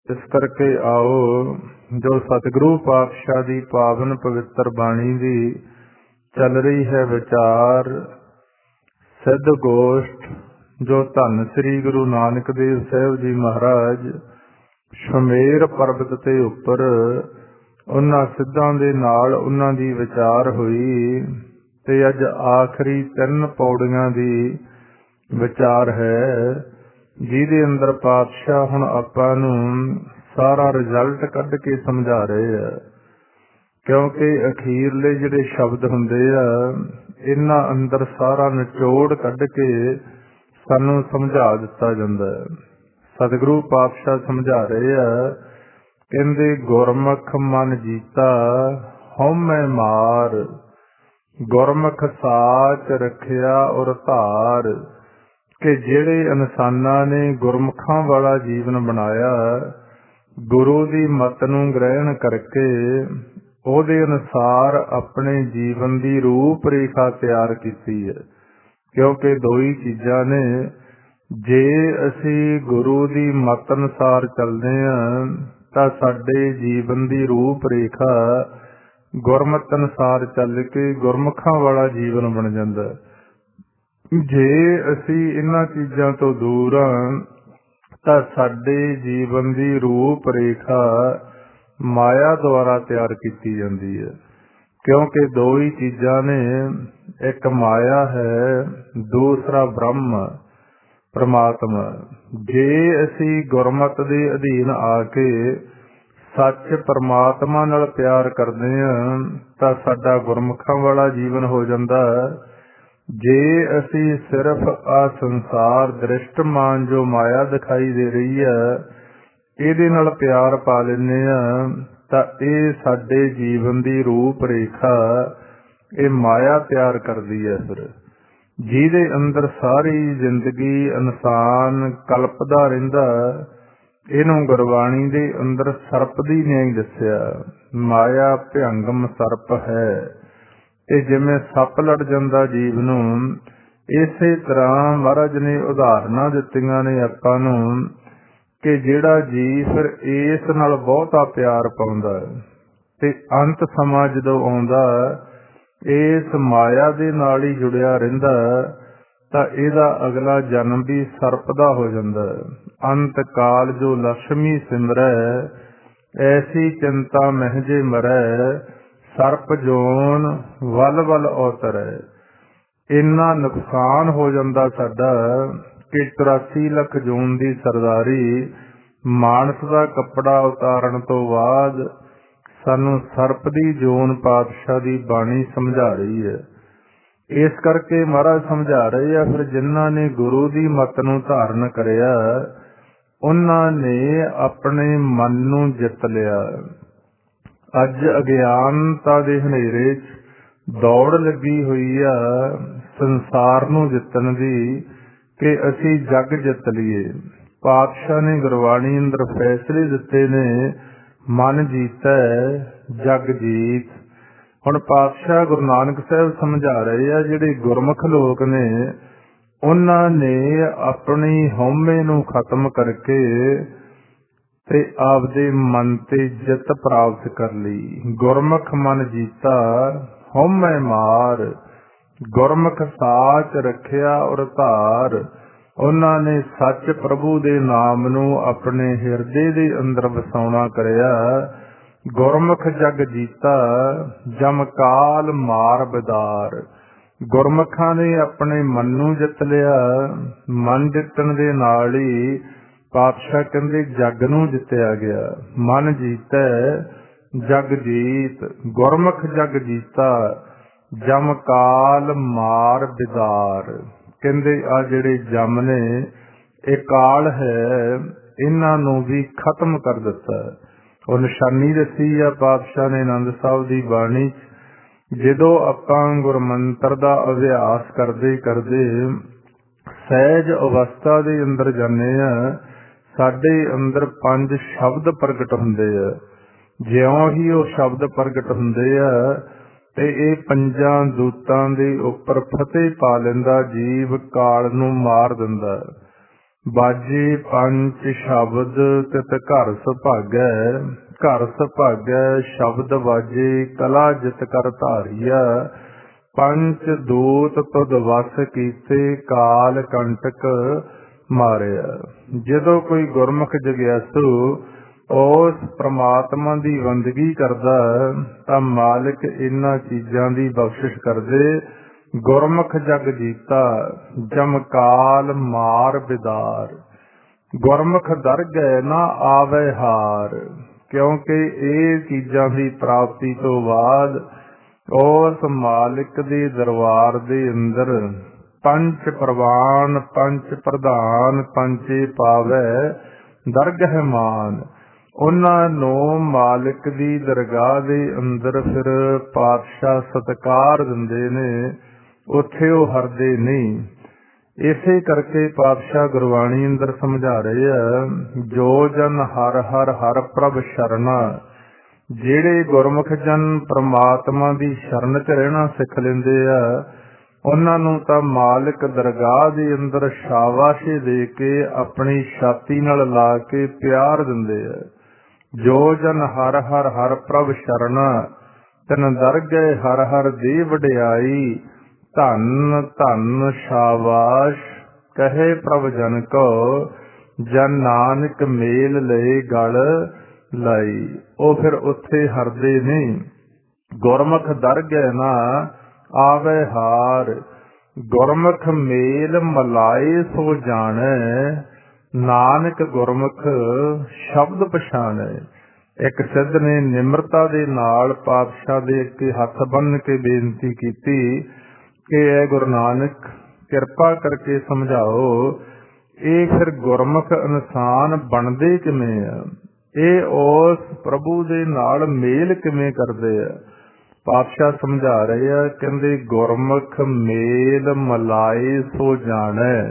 इस करके आओ जो सतगुरु पातशाह दी पावन पवित्र बाणी दी चल रही है विचार सिद्ध गोष्ठ जो धन श्री गुरु नानक देव साहब जी महाराज शमेर पर्वत ते उपर उन्हां सिद्धां दे नाल उन्हां दी विचार हुई ते अज आखिरी 3 पौड़ियां दी विचार है ਜਿਹਦੇ ਅੰਦਰ ਪਾਤਸ਼ਾਹ ਹੁਣ ਆਪਾਂ ਨੂੰ ਸਾਰਾ ਰਿਜ਼ਲਟ ਕੱਢ ਕੇ ਸਮਝਾ ਰਹੇ ਆ ਕਿਉਂਕਿ ਅਖੀਰਲੇ ਜਿਹੜੇ ਸ਼ਬਦ ਹੁੰਦੇ ਆ ਇਹਨਾਂ ਅੰਦਰ ਸਾਰਾ ਨਿਚੋੜ ਕੱਢ ਕੇ ਸਾਨੂੰ ਸਮਝਾ ਦਿੱਤਾ ਜਾਂਦਾ ਹੈ। ਸਤਿਗੁਰੂ ਪਾਤਸ਼ਾਹ ਸਮਝਾ ਰਹੇ ਆ ਕਹਿੰਦੇ ਗੁਰਮੁਖ ਮਨ ਜੀਤਾ ਹਉਮੈ ਮਾਰ ਗੁਰਮੁਖ ਸਾਚ ਰੱਖਿਆ ਔਰ ਧਾਰ ਕਿ ਜਿਹੜੇ ਇਨਸਾਨਾਂ ਨੇ ਗੁਰਮੁਖਾਂ ਵਾਲਾ ਜੀਵਨ ਬਣਾਇਆ ਗੁਰੂ ਦੀ ਮੱਤ ਨੂੰ ਗ੍ਰਹਿਣ ਕਰਕੇ ਉਹਦੇ ਅਨੁਸਾਰ ਆਪਣੇ ਜੀਵਨ ਦੀ ਰੂਪ ਰੇਖਾ ਤਿਆਰ ਕੀਤੀ ਹੈ। ਕਿਉਂਕਿ ਦੋ ਹੀ ਚੀਜ਼ਾਂ ਨੇ, ਜੇ ਅਸੀਂ ਗੁਰੂ ਦੀ ਮੱਤ ਅਨੁਸਾਰ ਚੱਲਦੇ ਹਾਂ ਤਾਂ ਸਾਡੇ ਜੀਵਨ ਦੀ ਰੂਪ ਰੇਖਾ ਗੁਰਮਤਿ ਅਨੁਸਾਰ ਚੱਲ ਕੇ ਗੁਰਮੁਖਾਂ ਵਾਲਾ ਜੀਵਨ ਬਣ ਜਾਂਦਾ। ਜੇ ਅਸੀਂ ਇਹਨਾਂ ਚੀਜ਼ਾਂ ਤੋਂ ਦੂਰ ਹਾਂ ਤਾਂ ਸਾਡੇ ਜੀਵਨ ਦੀ ਰੂਪ ਰੇਖਾ ਮਾਇਆ ਦੁਆਰਾ ਤਿਆਰ ਕੀਤੀ ਜਾਂਦੀ ਹੈ। ਕਿਉਂਕਿ ਦੋ ਹੀ ਚੀਜ਼ਾਂ ਨੇ, ਇੱਕ ਮਾਇਆ ਹੈ, ਦੂਸਰਾ ਬ੍ਰਹਮ ਪਰਮਾਤਮਾ। ਜੇ ਅਸੀਂ ਗੁਰਮਤਿ ਦੇ ਅਧੀਨ ਆ ਕੇ ਸੱਚ ਪਰਮਾਤਮਾ ਨਾਲ ਪਿਆਰ ਕਰਦੇ ਹਾਂ ਤਾਂ ਸਾਡਾ ਗੁਰਮੁਖਾਂ ਵਾਲਾ ਜੀਵਨ ਹੋ ਜਾਂਦਾ। ਜੇ ਅਸੀਂ ਸਿਰਫ ਆ ਸੰਸਾਰ ਦ੍ਰਿਸ਼ਟਮਾਨ ਜੋ ਮਾਇਆ ਦਿਖਾਈ ਦੇ ਰਹੀ ਹੈ ਇਹਦੇ ਨਾਲ ਪਿਆਰ ਪਾ ਲੈਂਦੇ ਹਾਂ ਤਾਂ ਇਹ ਸਾਡੇ ਜੀਵਨ ਦੀ ਰੂਪ ਰੇਖਾ ਇਹ ਮਾਇਆ ਤਿਆਰ ਕਰਦੀ ਹੈ। ਫਿਰ ਜਿਹਦੇ ਅੰਦਰ ਸਾਰੀ ਜ਼ਿੰਦਗੀ ਇਨਸਾਨ ਕਲਪਦਾ ਰਹਿੰਦਾ ਇਹਨੂੰ ਗੁਰਬਾਣੀ ਦੇ ਅੰਦਰ ਸਰਪ ਦੀ ਨਿਆਂ ਦੱਸਿਆ, ਮਾਇਆ ਭਿਅੰਗਮ ਸਰਪ ਹੈ। ਤੇ ਜਿਵੇਂ ਸੱਪ ਲੜ ਜਾਂਦਾ ਜੀਵ ਨੂੰ, ਇਸੇ ਤਰ੍ਹਾਂ ਮਹਾਰਾਜ ਨੇ ਉਦਾਹਰਨਾਂ ਦਿੱਤੀਆਂ ਨੇ ਆਪਾਂ ਨੂੰ ਕਿ ਜਿਹੜਾ ਜੀਵ ਫਿਰ ਇਸ ਨਾਲ ਬਹੁਤਾ ਪਿਆਰ ਪਾਉਂਦਾ ਤੇ ਅੰਤ ਸਮਾਂ ਜਦੋਂ ਆਉਂਦਾ ਇਸ ਮਾਇਆ ਦੇ ਨਾਲ ਹੀ ਜੁੜਿਆ ਰਹਿੰਦਾ ਤਾਂ ਇਹਦਾ ਅਗਲਾ ਜਨਮ ਵੀ ਸਰਪ ਦਾ ਹੋ ਜਾਂਦਾ। ਅੰਤ ਕਾਲ ਜੋ ਲక్ష్ਮੀ ਸਿਮਰੈ ਐਸੀ ਚਿੰਤਾ ਮਹਿਜੇ ਮਰੈ ਸਰਪ ਜੋਨ ਵੱਲ ਵੱਲ ਉਤਰੈ। ਇੰਨਾ ਨੁਕਸਾਨ ਹੋ ਜਾਂਦਾ ਸਾਡਾ ਕਿ 84 ਲੱਖ ਜੂਨ ਦੀ ਸਰਦਾਰੀ ਮਾਨਸ ਦਾ ਕੱਪੜਾ ਉਤਾਰਨ ਤੋਂ ਬਾਅਦ ਸਾਨੂੰ ਸਰਪ ਦੀ ਜੂਨ ਪਾਤਸ਼ਾਹ ਦੀ ਬਾਣੀ ਸਮਝਾ ਰਹੀ ਹੈ। ਇਸ ਕਰਕੇ ਮਹਾਰਾਜ ਸਮਝਾ ਰਹੇ ਆ ਫਿਰ ਜਿਨ੍ਹਾਂ ਨੇ ਗੁਰੂ ਦੀ ਮੱਤ ਨੂੰ ਧਾਰਨ ਕਰਿਆ ਉਹਨਾਂ ਨੇ ਆਪਣੇ ਮਨ ਨੂੰ ਜਿੱਤ ਲਿਆ। ਅੱਜ ਅਗਿਆਨਤਾ ਦੇ ਹਨੇਰੇ 'ਚ ਦੌੜ ਲੱਗੀ ਹੋਈ ਆ ਸੰਸਾਰ ਨੂੰ ਜਿੱਤਣ ਦੀ ਕਿ ਅਸੀਂ ਜੱਗ ਜਿੱਤ ਲਈਏ। ਪਾਤਸ਼ਾਹ ਨੇ ਗੁਰਬਾਣੀ ਅੰਦਰ ਫੈਸਲੇ ਦਿੱਤੇ ਨੇ, ਮਨ ਜੀਤੈ ਜੱਗ ਜੀਤ। ਹੁਣ ਪਾਤਸ਼ਾਹ ਗੁਰੂ ਨਾਨਕ ਸਾਹਿਬ ਸਮਝਾ ਰਹੇ ਆ ਜਿਹੜੇ ਗੁਰਮੁਖ ਲੋਕ ਨੇ ਉਹਨਾਂ ਨੇ ਆਪਣੀ ਹਉਮੈ ਨੂੰ ਖਤਮ ਕਰਕੇ ਤੇ ਆਪਦੇ ਮਨ ਤੇ ਜਿੱਤ ਪ੍ਰਾਪਤ ਕਰ ਲਈ। ਗੁਰਮੁਖ ਮਨ ਜੀਤਾ ਹਉਮੈ ਮਾਰ ਗੁਰਮੁਖ ਸਾਚ ਰੱਖਿਆ ਔਰ ਧਾਰ। ਉਹਨਾਂ ਨੇ ਸੱਚ ਪ੍ਰਭੂ ਦੇ ਨਾਮ ਨੂੰ ਆਪਣੇ ਹਿਰਦੇ ਦੇ ਅੰਦਰ ਵਸਾਉਣਾ ਕਰਿਆ। ਗੁਰਮੁਖ ਜਗ ਜੀਤਾ ਜਮ ਕਾਲ ਮਾਰ ਬਿਦਾਰ। ਗੁਰਮੁਖਾਂ ਨੇ ਆਪਣੇ ਮਨ ਨੂੰ ਜਿੱਤ ਲਿਆ। ਮਨ ਜਿੱਤਣ ਦੇ ਨਾਲ ਹੀ ਪਾਤਸ਼ਾਹ ਕਹਿੰਦੇ ਜੱਗ ਨੂੰ ਜਿੱਤਿਆ ਗਿਆ। ਮਨ ਜੀਤੈ ਜਗ ਜੀਤ ਗੁਰਮੁਖ ਜਗ ਜੀਤਾ ਜਮ ਕਾਲ ਮਾਰ ਬਿਦਾਰ। ਕਹਿੰਦੇ ਆ ਜਿਹੜੇ ਜਮ ਨੇ ਇਹ ਕਾਲ ਹੈ, ਇਹਨਾਂ ਨੂੰ ਵੀ ਖਤਮ ਕਰ ਦਿੱਤਾ। ਉਹ ਨਿਸ਼ਾਨੀ ਦੱਸੀ ਆ ਪਾਤਸ਼ਾਹ ਨੇ ਆਨੰਦ ਸਾਹਿਬ ਦੀ ਬਾਣੀ 'ਚ। ਜਦੋਂ ਆਪਾਂ ਗੁਰਮੰਤਰ ਦਾ ਅਭਿਆਸ ਕਰਦੇ ਕਰਦੇ ਸਹਿਜ ਅਵਸਥਾ ਦੇ ਅੰਦਰ ਜਾਂਦੇ ਆ ਸਾਡੇ ਅੰਦਰ 5 ਸ਼ਬਦ ਪ੍ਰਗਟ ਹੁੰਦੇ ਆ। ਜਿਉਂ ਹੀ ਉਹ ਸ਼ਬਦ ਪ੍ਰਗਟ ਹੁੰਦੇ ਆ ਤੇ ਇਹ 5 ਦੂਤਾਂ ਦੇ ਉੱਪਰ ਫਤਿਹ ਪਾ ਲੈਂਦਾ, ਜੀਵ ਕਾਲ ਨੂੰ ਮਾਰ ਦਿੰਦਾ। ਬਾਜੇ ਪੰਚ ਸ਼ਬਦ ਤਿਤ ਘਰ ਸੁਭਾਗੈ, ਘਰ ਸੁਭਾਗੈ ਸ਼ਬਦ ਵਾਜੇ ਕਲਾ ਜਿਤ ਕਰ ਧਾਰੀਆ। ਪੰਚ ਦੂਤ ਤੁਧ ਵਸ ਕੀਤੇ ਕਾਲ ਕੰਟਕ ਮਾਰਿਆ। ਜਦੋਂ ਕੋਈ ਗੁਰਮੁਖ ਜਗਿਆਸੂ ਉਸ ਪ੍ਰਮਾਤਮਾ ਦੀ ਬੰਦਗੀ ਕਰਦਾ ਤਾਂ ਮਾਲਿਕ ਇਹਨਾਂ ਚੀਜ਼ਾਂ ਦੀ ਬਖਸ਼ਿਸ਼ ਕਰਦੇ। ਗੁਰਮੁਖ ਜਗ ਜੀਤਾ ਜਮਕਾਲ ਮਾਰ ਬਿਦਾਰ, ਗੁਰਮੁਖ ਦਰਗਹਿ ਨਾ ਆਵੇ ਹਾਰ। ਕਿਉਂਕਿ ਇਹ ਚੀਜ਼ਾਂ ਦੀ ਪ੍ਰਾਪਤੀ ਤੋਂ ਬਾਅਦ ਉਸ ਮਾਲਿਕ ਦੇ ਦਰਬਾਰ ਦੇ ਅੰਦਰ ਪੰਚ ਪ੍ਰਵਾਨ ਪੰਚ ਪ੍ਰਧਾਨ ਪੰਚੇ ਪਾਵੈ ਦਰਗਹਿ ਮਾਨ। ਉਹਨਾਂ ਨੂੰ ਮਾਲਿਕ ਦੀ ਦਰਗਾਹ ਦੇ ਅੰਦਰ ਫਿਰ ਪਾਤਸ਼ਾਹ ਸਤਿਕਾਰ ਦਿੰਦੇ ਨੇ, ਉੱਥੇ ਉਹ ਹਰਦੇ ਨਹੀਂ। ਇਸੇ ਕਰਕੇ ਪਾਤਸ਼ਾਹ ਗੁਰਬਾਣੀ ਅੰਦਰ ਸਮਝਾ ਰਹੇ ਆ, ਜੋ ਜਨ ਹਰ ਹਰ ਹਰ ਪ੍ਰਭ ਸ਼ਰਨਾ। ਜਿਹੜੇ ਗੁਰਮੁਖ ਜਨ ਪ੍ਰਮਾਤਮਾ ਦੀ ਸ਼ਰਨ ਚ ਰਹਿਣਾ ਸਿੱਖ ਲੈਂਦੇ ਆ, ਉਹਨਾਂ ਨੂੰ ਤਾਂ ਮਾਲਿਕ ਦਰਗਾਹ ਦੇ ਅੰਦਰ ਸ਼ਾਬਾਸ਼ੀ ਦੇ ਕੇ ਆਪਣੀ ਛਾਤੀ ਨਾਲ ਲਾ ਕੇ ਪਿਆਰ ਦਿੰਦੇ ਆ। ਜੋ ਜਨ ਹਰ ਹਰ ਹਰ ਪ੍ਰਭ ਸ਼ਰਨਾ, ਤਨ ਦਰਗਹਿ ਹਰ ਹਰ ਦੀ ਵਡਿਆਈ। ਧੰਨ ਧੰਨ ਸ਼ਾਬਾਸ਼ ਕਹੇ ਪ੍ਰਭ ਜਨ ਕੋ, ਜਨ ਨਾਨਕ ਮੇਲ ਲਏ ਗਲ ਲਾਈ। ਉਹ ਫਿਰ ਉੱਥੇ ਹਰਦੇ ਨਹੀਂ। ਗੁਰਮੁਖ ਦਰਗਹਿ ਨਾ ਆਵੇ ਹਾਰ, ਗੁਰਮੁਖ ਮੇਲ ਮਲਾਏ ਸੋ ਜਾਣੈ। ਨਾਨਕ ਗੁਰਮੁਖ ਸ਼ਬਦ ਪਛਾਣੈ। ਇੱਕ ਸਿੱਧ ਨੇ ਨਿਮਰਤਾ ਦੇ ਨਾਲ ਪਾਤਸ਼ਾਹ ਦੇ ਅੱਗੇ ਹੱਥ ਬੰਨ੍ਹ ਕੇ ਬੇਨਤੀ ਕੀਤੀ ਕਿ ਐ ਗੁਰੂ ਨਾਨਕ ਕਿਰਪਾ ਕਰਕੇ ਸਮਝਾਓ, ਇਹ ਫਿਰ ਗੁਰਮੁਖ ਇਨਸਾਨ ਬਣਦੇ ਕਿਵੇਂ ਆ? ਇਹ ਉਸ ਪ੍ਰਭੂ ਦੇ ਨਾਲ ਮੇਲ ਕਿਵੇਂ ਕਰਦੇ ਆ? ਪਾਤਸ਼ਾਹ ਸਮਝਾ ਰਹੇ ਆ, ਕਹਿੰਦੇ ਗੁਰਮੁਖ ਮੇਲ ਮਲਾਏ ਸੋ ਜਾਣੈ।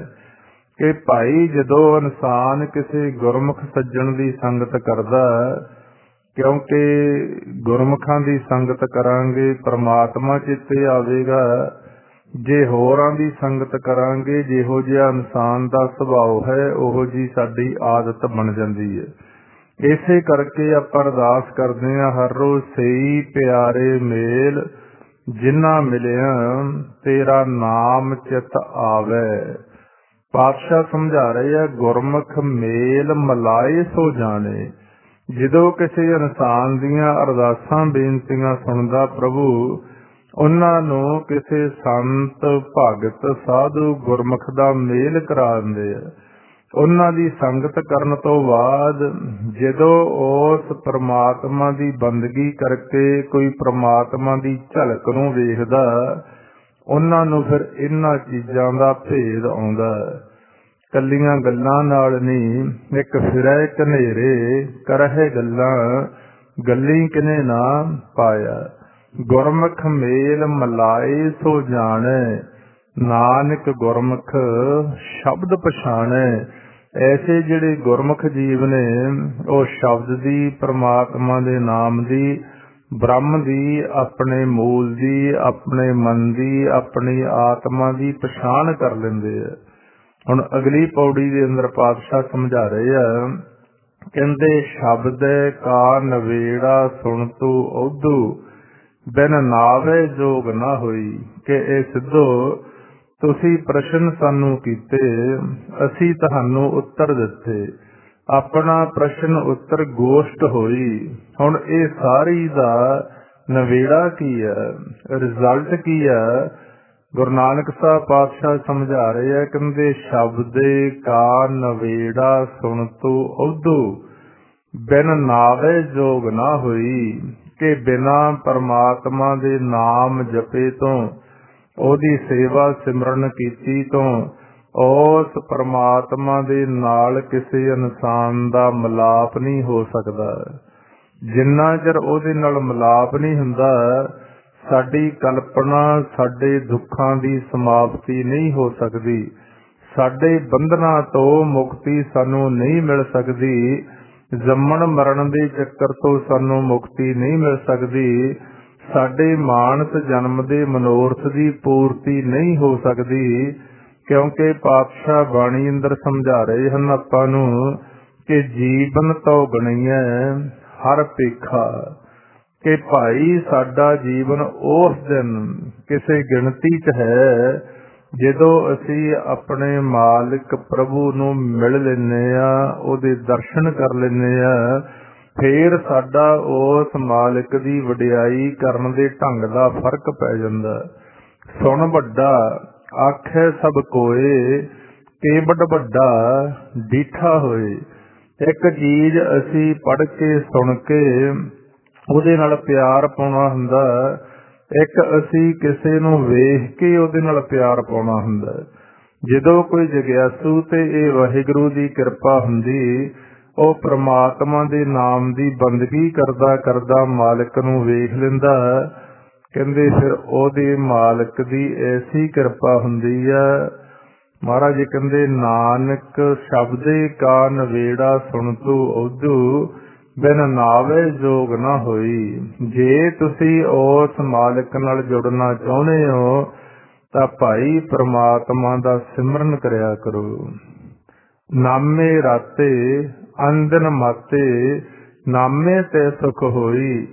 ਕਿ ਭਾਈ ਜਦੋਂ ਇਨਸਾਨ ਕਿਸੇ ਗੁਰਮੁਖ ਸੱਜਣ ਦੀ ਸੰਗਤ ਕਰਦਾ, ਕਿਉਂਕਿ ਗੁਰਮੁਖਾਂ ਦੀ ਸੰਗਤ ਕਰਾਂਗੇ ਪ੍ਰਮਾਤਮਾ ਚਿੱਤੇ ਆਵੇਗਾ। ਜੇ ਹੋਰਾਂ ਦੀ ਸੰਗਤ ਕਰਾਂਗੇ, ਜਿਹੋ ਜਿਹਾ ਇਨਸਾਨ ਦਾ ਸੁਭਾਅ ਹੈ ਉਹੋ ਜੀ ਸਾਡੀ ਆਦਤ ਬਣ ਜਾਂਦੀ ਹੈ। ਇਸੇ ਕਰਕੇ ਆਪਾਂ ਅਰਦਾਸ ਕਰਦੇ ਹਾਂ ਹਰ ਰੋਜ਼, ਸਹੀ ਪਿਆਰੇ ਮੇਲ ਜਿਨ੍ਹਾਂ ਮਿਲਿਆ ਤੇਰਾ ਨਾਮ ਚਿਤ ਆਵੇ। ਪਾਤਸ਼ਾਹ ਸਮਝਾ ਰਹੇ ਆ, ਗੁਰਮੁਖ ਮੇਲ ਮਲਾਏ ਸੋ ਜਾਣੇ। ਜਦੋਂ ਕਿਸੇ ਇਨਸਾਨ ਦੀਆਂ ਅਰਦਾਸਾਂ ਬੇਨਤੀਆਂ ਸੁਣਦਾ ਪ੍ਰਭੂ, ਉਹਨਾਂ ਨੂੰ ਕਿਸੇ ਸੰਤ ਭਗਤ ਸਾਧੂ ਗੁਰਮੁਖ ਦਾ ਮੇਲ ਕਰਾ ਦਿੰਦੇ ਆ। ਉਹਨਾਂ ਦੀ ਸੰਗਤ ਕਰਨ ਤੋਂ ਬਾਅਦ ਜਦੋਂ ਉਸ ਪ੍ਰਮਾਤਮਾ ਦੀ ਬੰਦਗੀ ਕਰਕੇ ਕੋਈ ਪ੍ਰਮਾਤਮਾ ਦੀ ਝਲਕ ਨੂੰ ਵੇਖਦਾ, ਉਹਨਾਂ ਨੂੰ ਫਿਰ ਇਹਨਾਂ ਚੀਜ਼ਾਂ ਦਾ ਭੇਦ ਆਉਂਦਾ। ਕੱਲੀਆਂ ਗੱਲਾਂ ਨਾਲ ਨਹੀਂ, ਇੱਕ ਫਿਰੈ ਘਨੇਰੇ ਕਰਹਿ ਗੱਲਾਂ, ਗੱਲੀ ਕਿਨੇ ਨਾ ਪਾਇਆ। ਗੁਰਮੁਖ ਮੇਲ ਮਲਾਏ ਸੋ ਜਾਣੈ, ਨਾਨਕ ਗੁਰਮੁਖ ਸ਼ਬਦ ਪਛਾਣੈ। ਐਸੇ ਜਿਹੜੇ ਗੁਰਮੁਖ ਜੀਵ ਨੇ, ਉਹ ਸ਼ਬਦ ਦੀ, ਪ੍ਰਮਾਤਮਾ ਦੇ ਨਾਮ ਦੀ, ਬ੍ਰਹਮ ਦੀ, ਆਪਣੇ ਮੂਲ ਦੀ, ਆਪਣੇ ਮਨ ਦੀ, ਆਪਣੀ ਆਤਮਾ ਦੀ ਪਛਾਣ ਕਰ ਲੈਂਦੇ ਆ। ਹੁਣ ਅਗਲੀ ਪੌੜੀ ਦੇ ਅੰਦਰ ਪਾਤਸ਼ਾਹ ਸਮਝਾ ਰਹੇ ਆ, ਕਹਿੰਦੇ ਸ਼ਬਦ ਕਾ ਨਵੇੜਾ ਸੁਣ ਤੂੰ ਉਧੂ, ਬਿਨ ਨਾਵੇ ਜੋਗ ਨਾ ਹੋਈ। ਕਿ ਇਹ ਸਿੱਧੋ ਤੁਸੀਂ ਪ੍ਰਸ਼ਨ ਸਾਨੂੰ ਕੀਤੇ, ਅਸੀਂ ਤੁਹਾਨੂੰ ਉੱਤਰ ਦਿੱਤੇ। ਆਪਣਾ ਪ੍ਰਸ਼ਨ ਉੱਤਰ ਗੋਸ਼ਟ ਹੋਈ। ਹੁਣ ਇਹ ਸਾਰੀ ਦਾ ਨਵੇੜਾ ਕੀ ਹੈ, ਰਿਜ਼ਲਟ ਕੀ ਹੈ? ਗੁਰੂ ਨਾਨਕ ਸਾਹਿਬ ਪਾਤਸ਼ਾਹ ਸਮਝਾ ਰਹੇ ਆ, ਕਹਿੰਦੇ ਸ਼ਬਦੇ ਕਾ ਨਵੇੜਾ ਸੁਣ ਤੂੰ ਉਧੂ, ਬਿਨ ਨਾਵੇ ਜੋਗ ਨਾ ਹੋਈ। ਕਿ ਬਿਨਾਂ ਪਰਮਾਤਮਾ ਦੇ ਨਾਮ ਜਪੇ ਤੋਂ, ਉਹਦੀ ਸੇਵਾ ਸਿਮਰਨ ਕੀਤੀ ਤੋਂ, ਉਸ ਪਰਮਾਤਮਾ ਦੇ ਨਾਲ ਕਿਸੇ ਇਨਸਾਨ ਦਾ ਮਿਲਾਪ ਨਹੀਂ ਹੋ ਸਕਦਾ। ਜਿੰਨਾ ਚਿਰ ਉਹਦੇ ਨਾਲ ਮਿਲਾਪ ਨਹੀਂ ਹੁੰਦਾ, ਸਾਡੀ ਕਲਪਨਾ, ਸਾਡੇ ਦੁੱਖਾਂ ਦੀ ਸਮਾਪਤੀ ਨਹੀਂ ਹੋ ਸਕਦੀ। ਸਾਡੇ ਬੰਧਨਾਂ ਤੋਂ ਮੁਕਤੀ ਸਾਨੂੰ ਨਹੀਂ ਮਿਲ ਸਕਦੀ। ਜੰਮਣ ਮਰਨ ਦੇ ਚੱਕਰ ਤੋਂ ਸਾਨੂੰ ਮੁਕਤੀ ਨਹੀਂ ਮਿਲ ਸਕਦੀ। ਸਾਡੇ ਮਾਨਸ ਜਨਮ ਦੇ ਮਨੋਰਥ ਦੀ ਪੂਰਤੀ ਨਹੀਂ ਹੋ ਸਕਦੀ। ਕਿਉਂਕਿ ਪਾਤਸ਼ਾਹ ਬਾਣੀ ਅੰਦਰ ਸਮਝਾ ਰਹੇ ਹਨ ਆਪਾਂ ਨੂੰ ਕਿ ਜੀਵਨ ਤੋਂ ਗਣੀਐ ਹਰ ਭੇਖਾ, ਕਿ ਭਾਈ ਸਾਡਾ ਜੀਵਨ ਉਸ ਦਿਨ ਕਿਸੇ ਗਿਣਤੀ 'ਚ ਹੈ ਜਦੋਂ ਅਸੀਂ ਆਪਣੇ ਮਾਲਿਕ ਪ੍ਰਭੂ ਨੂੰ ਮਿਲ ਲੈਂਦੇ ਹਾਂ, ਉਹਦੇ ਦਰਸ਼ਨ ਕਰ ਲੈਂਦੇ ਹਾਂ। ਫੇਰ ਸਾਡਾ ਉਸ ਮਾਲਿਕ ਦੀ ਵਡਿਆਈ ਕਰਨ ਦੇ ਢੰਗ ਦਾ ਫਰਕ ਪੈ ਜਾਂਦਾ। ਸੁਣ ਵੱਡਾ ਆਖੇ ਸਭ ਕੋਏ, ਕੇਵਡ ਵੱਡਾ ਡੀਠਾ ਹੋਏ। ਇੱਕ ਚੀਜ਼ ਅਸੀਂ ਪੜ੍ਹ ਕੇ ਸੁਣ ਕੇ ਉਹਦੇ ਨਾਲ ਪਿਆਰ ਪਾਉਣਾ ਹੁੰਦਾ, ਇੱਕ ਅਸੀਂ ਕਿਸੇ ਨੂੰ ਵੇਖ ਕੇ ਉਹਦੇ ਨਾਲ ਪਿਆਰ ਪਾਉਣਾ ਹੁੰਦਾ। ਜਦੋਂ ਕੋਈ ਜਗਿਆਸੂ ਤੇ ਇਹ ਵਾਹਿਗੁਰੂ ਦੀ ਕਿਰਪਾ ਹੁੰਦੀ, ਉਹ ਪ੍ਰਮਾਤਮਾ ਦੇ ਨਾਮ ਦੀ ਬੰਦਗੀ ਕਰਦਾ ਕਰਦਾ ਮਾਲਕ ਨੂੰ ਵੇਖ ਲੈਂਦਾ। ਕਹਿੰਦੇ ਫਿਰ ਉਹਦੇ ਮਾਲਕ ਦੀ ਐਸੀ ਕਿਰਪਾ ਹੁੰਦੀ ਆ। ਮਹਾਰਾਜ ਜੀ ਕਹਿੰਦੇ ਨਾਨਕ ਸ਼ਬਦੇ ਕਾ ਨਵੇੜਾ ਸੁਣ ਤੂੰ ਉਦੂ, ਬਿਨ ਨਾਵੇ ਜੋਗ ਨਾ ਹੋਈ। ਜੇ ਤੁਸੀਂ ਉਸ ਮਾਲਕ ਨਾਲ ਜੁੜਨਾ ਚਾਹੁੰਦੇ ਹੋ ਤਾਂ ਭਾਈ ਪ੍ਰਮਾਤਮਾ ਦਾ ਸਿਮਰਨ ਕਰਿਆ ਕਰੋ। ਨਾਮੇ ਰਾਤੇ ਅੰਦਨ ਮਾਤੇ, ਨਾਮੇ ਤੇ ਸੁਖ ਹੋਈ।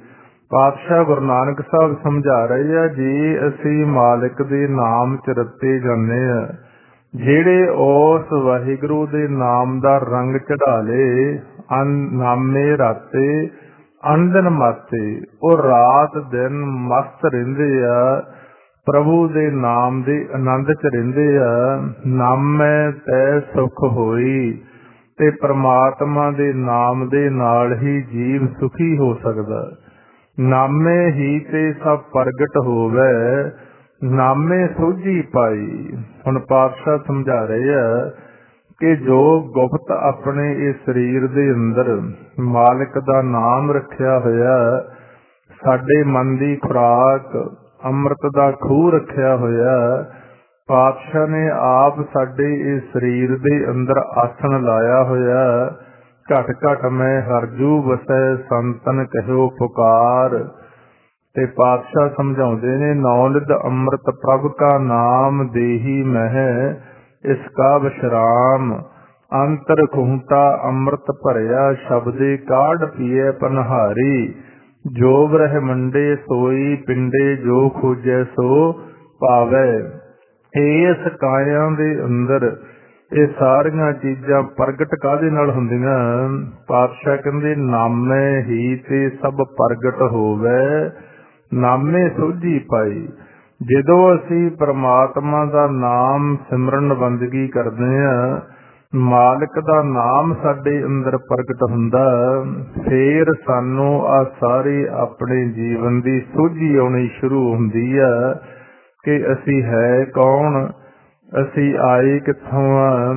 ਪਾਤਸ਼ਾਹ ਗੁਰੂ ਨਾਨਕ ਸਾਹਿਬ ਸਮਝਾ ਰਹੇ ਆ, ਜੇ ਅਸੀਂ ਮਾਲਿਕ ਦੇ ਨਾਮ ਚ ਰਤੇ ਜਾਂਦੇ ਆ, ਜਿਹੜੇ ਉਸ ਵਾਹਿਗੁਰੂ ਦੇ ਨਾਮ ਦਾ ਰੰਗ ਚੜਾ ਲੇ, ਨਾਮੇ ਰਾਤੇ ਅੰਦਨ ਮਾਤੇ, ਉਹ ਰਾਤ ਦਿਨ ਮਸਤ ਰਹਿੰਦੇ ਆ, ਪ੍ਰਭੂ ਦੇ ਨਾਮ ਦੇ ਆਨੰਦ ਚ ਰਹਿੰਦੇ ਆ। ਨਾਮੈ ਤੈ ਸੁਖ ਹੋਈ, ਤੇ ਪ੍ਰਮਾਤਮਾ ਦੇ ਨਾਮ ਦੇ ਨਾਲ ਹੀ ਜੀਵ ਸੁਖੀ ਹੋ ਸਕਦਾ। ਨਾਮੇ ਹੀ ਤੇ ਸਭ ਪ੍ਰਗਟ ਹੋਵੇ, ਨਾਮੇ ਸੋਝੀ ਪਾਈ। ਹੁਣ ਪਾਤਸ਼ਾਹ ਸਮਝਾ ਰਹੇ ਆ ਕਿ ਜੋ ਗੁਪਤ ਆਪਣੇ ਇਸ ਸਰੀਰ ਦੇ ਅੰਦਰ ਮਾਲਕ ਦਾ ਨਾਮ ਰੱਖਿਆ ਹੋਇਆ, ਸਾਡੇ ਮਨ ਦੀ ਖੁਰਾਕ ਅੰਮ੍ਰਿਤ ਦਾ ਖੂਹ ਰੱਖਿਆ ਹੋਇਆ, ਪਾਤਸ਼ਾਹ ਨੇ ਆਪ ਸਾਡੇ ਇਸ ਸਰੀਰ ਦੇ ਅੰਦਰ ਆਸਣ ਲਾਇਆ ਹੋਇਆ। ਘਟ ਘਟ ਮੈਂ ਹਰਜੂ ਵਸੈ ਸੰਤਨ ਕਹਿਓ ਪੁਕਾਰ। ਤੇ ਪਾਤਸ਼ਾਹ ਸਮਝਾਉਂਦੇ ਨੇ, ਨੌਲਿਦ ਅੰਮ੍ਰਿਤ ਪ੍ਰਭ ਕਾ ਨਾਮ ਦੇਹੀ ਮਹਿ, ਇਸ ਕਾ ਵਿਸ਼ਰਾਮ ਅੰਤਰ ਖੂੰਟਾ ਅੰਮ੍ਰਿਤ ਭਰਿਆ, ਸ਼ਬਦੇ ਕਾਢ ਪੀਏ ਪਨਹਾਰੀ। ਜੋ ਬ੍ਰਹਮੰਡੇ ਸੋਈ ਪਿੰਡੇ, ਜੋ ਖੋਜੈ ਸੋ ਪਾਵੈ। ਇਸ ਕਾਇਆ ਦੇ ਅੰਦਰ ਇਹ ਸਾਰੀਆਂ ਚੀਜ਼ਾਂ ਪ੍ਰਗਟ ਕਾਹਦੇ ਨਾਲ ਹੁੰਦੀਆਂ? ਪਾਤਸ਼ਾਹ ਕਹਿੰਦੇ ਨਾਮੇ ਹੀ ਤੇ ਸਭ ਪ੍ਰਗਟ ਹੋਵੇ, ਨਾਮੇ ਸੋਝੀ ਪਾਈ। ਜਦੋਂ ਅਸੀਂ ਪ੍ਰਮਾਤਮਾ ਦਾ ਨਾਮ ਸਿਮਰਨ ਬੰਦਗੀ ਕਰਦੇ ਹਾਂ, ਮਾਲਕ ਦਾ ਨਾਮ ਸਾਡੇ ਅੰਦਰ ਪ੍ਰਗਟ ਹੁੰਦਾ, ਫੇਰ ਸਾਨੂੰ ਆ ਸਾਰੀ ਆਪਣੇ ਜੀਵਨ ਦੀ ਸੋਝੀ ਆਉਣੀ ਸ਼ੁਰੂ ਹੁੰਦੀ ਆ ਕਿ ਅਸੀਂ ਹੈ ਕੌਣ, ਅਸੀਂ ਆਏ ਕਿੱਥੋਂ ਆ,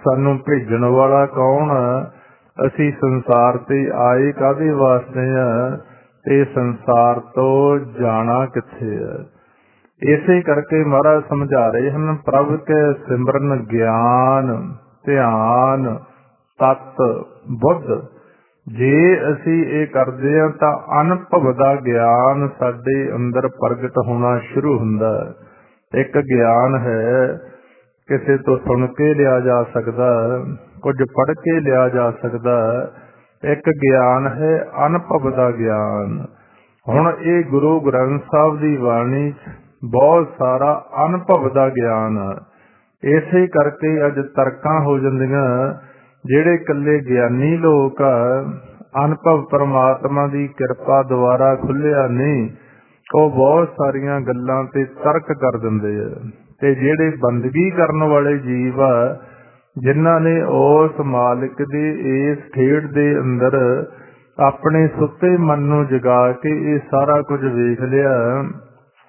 ਸਾਨੂੰ ਭੇਜਣ ਵਾਲਾ ਕੌਣ ਆ, ਅਸੀਂ ਸੰਸਾਰ ਤੇ ਆਏ ਕਾਹਦੇ ਵਾਸਤੇ ਆ, ਤੇ ਸੰਸਾਰ ਤੋਂ ਜਾਣਾ ਕਿੱਥੇ ਆ। ਇਸੇ ਕਰਕੇ ਮਹਾਰਾਜ ਸਮਝਾ ਰਹੇ ਹਨ, ਪ੍ਰਭ ਕੇ ਸਿਮਰਨ ਗਿਆਨ ਧਿਆਨ ਤਤ ਬੁੱਧ। ਜੇ ਅਸੀਂ ਇਹ ਕਰਦੇ ਹਾਂ ਤਾਂ ਅਨੁਭਵ ਦਾ ਗਿਆਨ ਸਾਡੇ ਅੰਦਰ ਪ੍ਰਗਟ ਹੋਣਾ ਸ਼ੁਰੂ ਹੁੰਦਾ। ਇੱਕ ਗਿਆਨ ਹੈ ਕਿਸੇ ਤੋਂ ਸੁਣ ਕੇ ਲਿਆ ਜਾ ਸਕਦਾ, ਕੁਝ ਪੜ੍ਹ ਕੇ ਲਿਆ ਜਾ ਸਕਦਾ। ਇੱਕ ਗਿਆਨ ਹੈ ਅਨੁਭਵ ਦਾ ਗਿਆਨ। ਹੁਣ ਇਹ ਗੁਰੂ ਗ੍ਰੰਥ ਸਾਹਿਬ ਦੀ ਬਾਣੀ ਬਹੁਤ ਸਾਰਾ ਅਨੁਭਵ ਦਾ ਗਿਆਨ ਆ। ਇਸੇ ਕਰਕੇ ਅੱਜ ਤਰਕਾਂ ਹੋ ਜਾਂਦੀਆਂ। ਜਿਹੜੇ ਇਕੱਲੇ ਗਿਆਨੀ ਲੋਕ ਆ, ਅਨੁਭਵ ਪਰਮਾਤਮਾ ਦੀ ਕਿਰਪਾ ਦੁਆਰਾ ਖੁੱਲਿਆ ਨਹੀਂ, ਉਹ ਬਹੁਤ ਸਾਰੀਆਂ ਗੱਲਾਂ ਤੇ ਤਰਕ ਕਰ ਦਿੰਦੇ ਆ। ਤੇ ਜਿਹੜੇ ਬੰਦਗੀ ਕਰਨ ਵਾਲੇ ਜੀਵ ਆ, ਜਿਨ੍ਹਾਂ ਨੇ ਉਸ ਮਾਲਿਕ ਦੇ ਇਸ ਖੇਡ ਦੇ ਅੰਦਰ ਆਪਣੇ ਸੁੱਤੇ ਮਨ ਨੂੰ ਜਗਾ ਕੇ ਇਹ ਸਾਰਾ ਕੁਝ ਵੇਖ ਲਿਆ,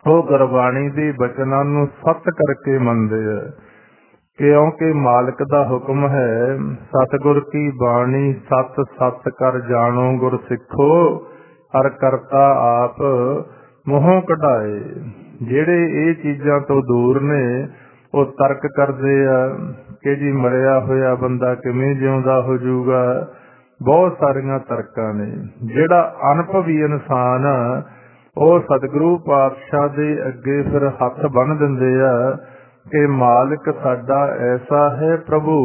ਉਹ ਗੁਰਬਾਣੀ ਦੇ ਬਚਨਾਂ ਨੂੰ ਸੱਤ ਕਰਕੇ ਮੰਨਦੇ ਆ। ਕਿਉਂਕਿ ਮਾਲਕ ਦਾ ਹੁਕਮ ਹੈ, ਸਤਿਗੁਰ ਕੀ ਬਾਣੀ ਸਤ ਸਤ ਕਰ ਜਾਣੋ ਗੁਰ ਸਿੱਖੋ, ਹਰ ਕਰਤਾ ਆਪ ਮੋਹੋਂ ਕਢਾਏ। ਜਿਹੜੇ ਇਹ ਚੀਜ਼ਾਂ ਤੋਂ ਦੂਰ ਨੇ, ਉਹ ਤਰਕ ਕਰਦੇ ਆ ਕਿ ਜੀ ਮਰਿਆ ਹੋਇਆ ਬੰਦਾ ਕਿਵੇਂ ਜਿਉਂਦਾ ਹੋ ਜਾਊਗਾ। ਬਹੁਤ ਸਾਰੀਆਂ ਤਰਕਾਂ ਨੇ। ਜਿਹੜਾ ਅਨੁਭਵੀ ਇਨਸਾਨ ਆ, ਉਹ ਸਤਿਗੁਰੂ ਪਾਤਸ਼ਾਹ ਦੇ ਅੱਗੇ ਫਿਰ ਹੱਥ ਬੰਨ੍ਹ ਦਿੰਦੇ ਆ कि मालिक साडा ऐसा है प्रभु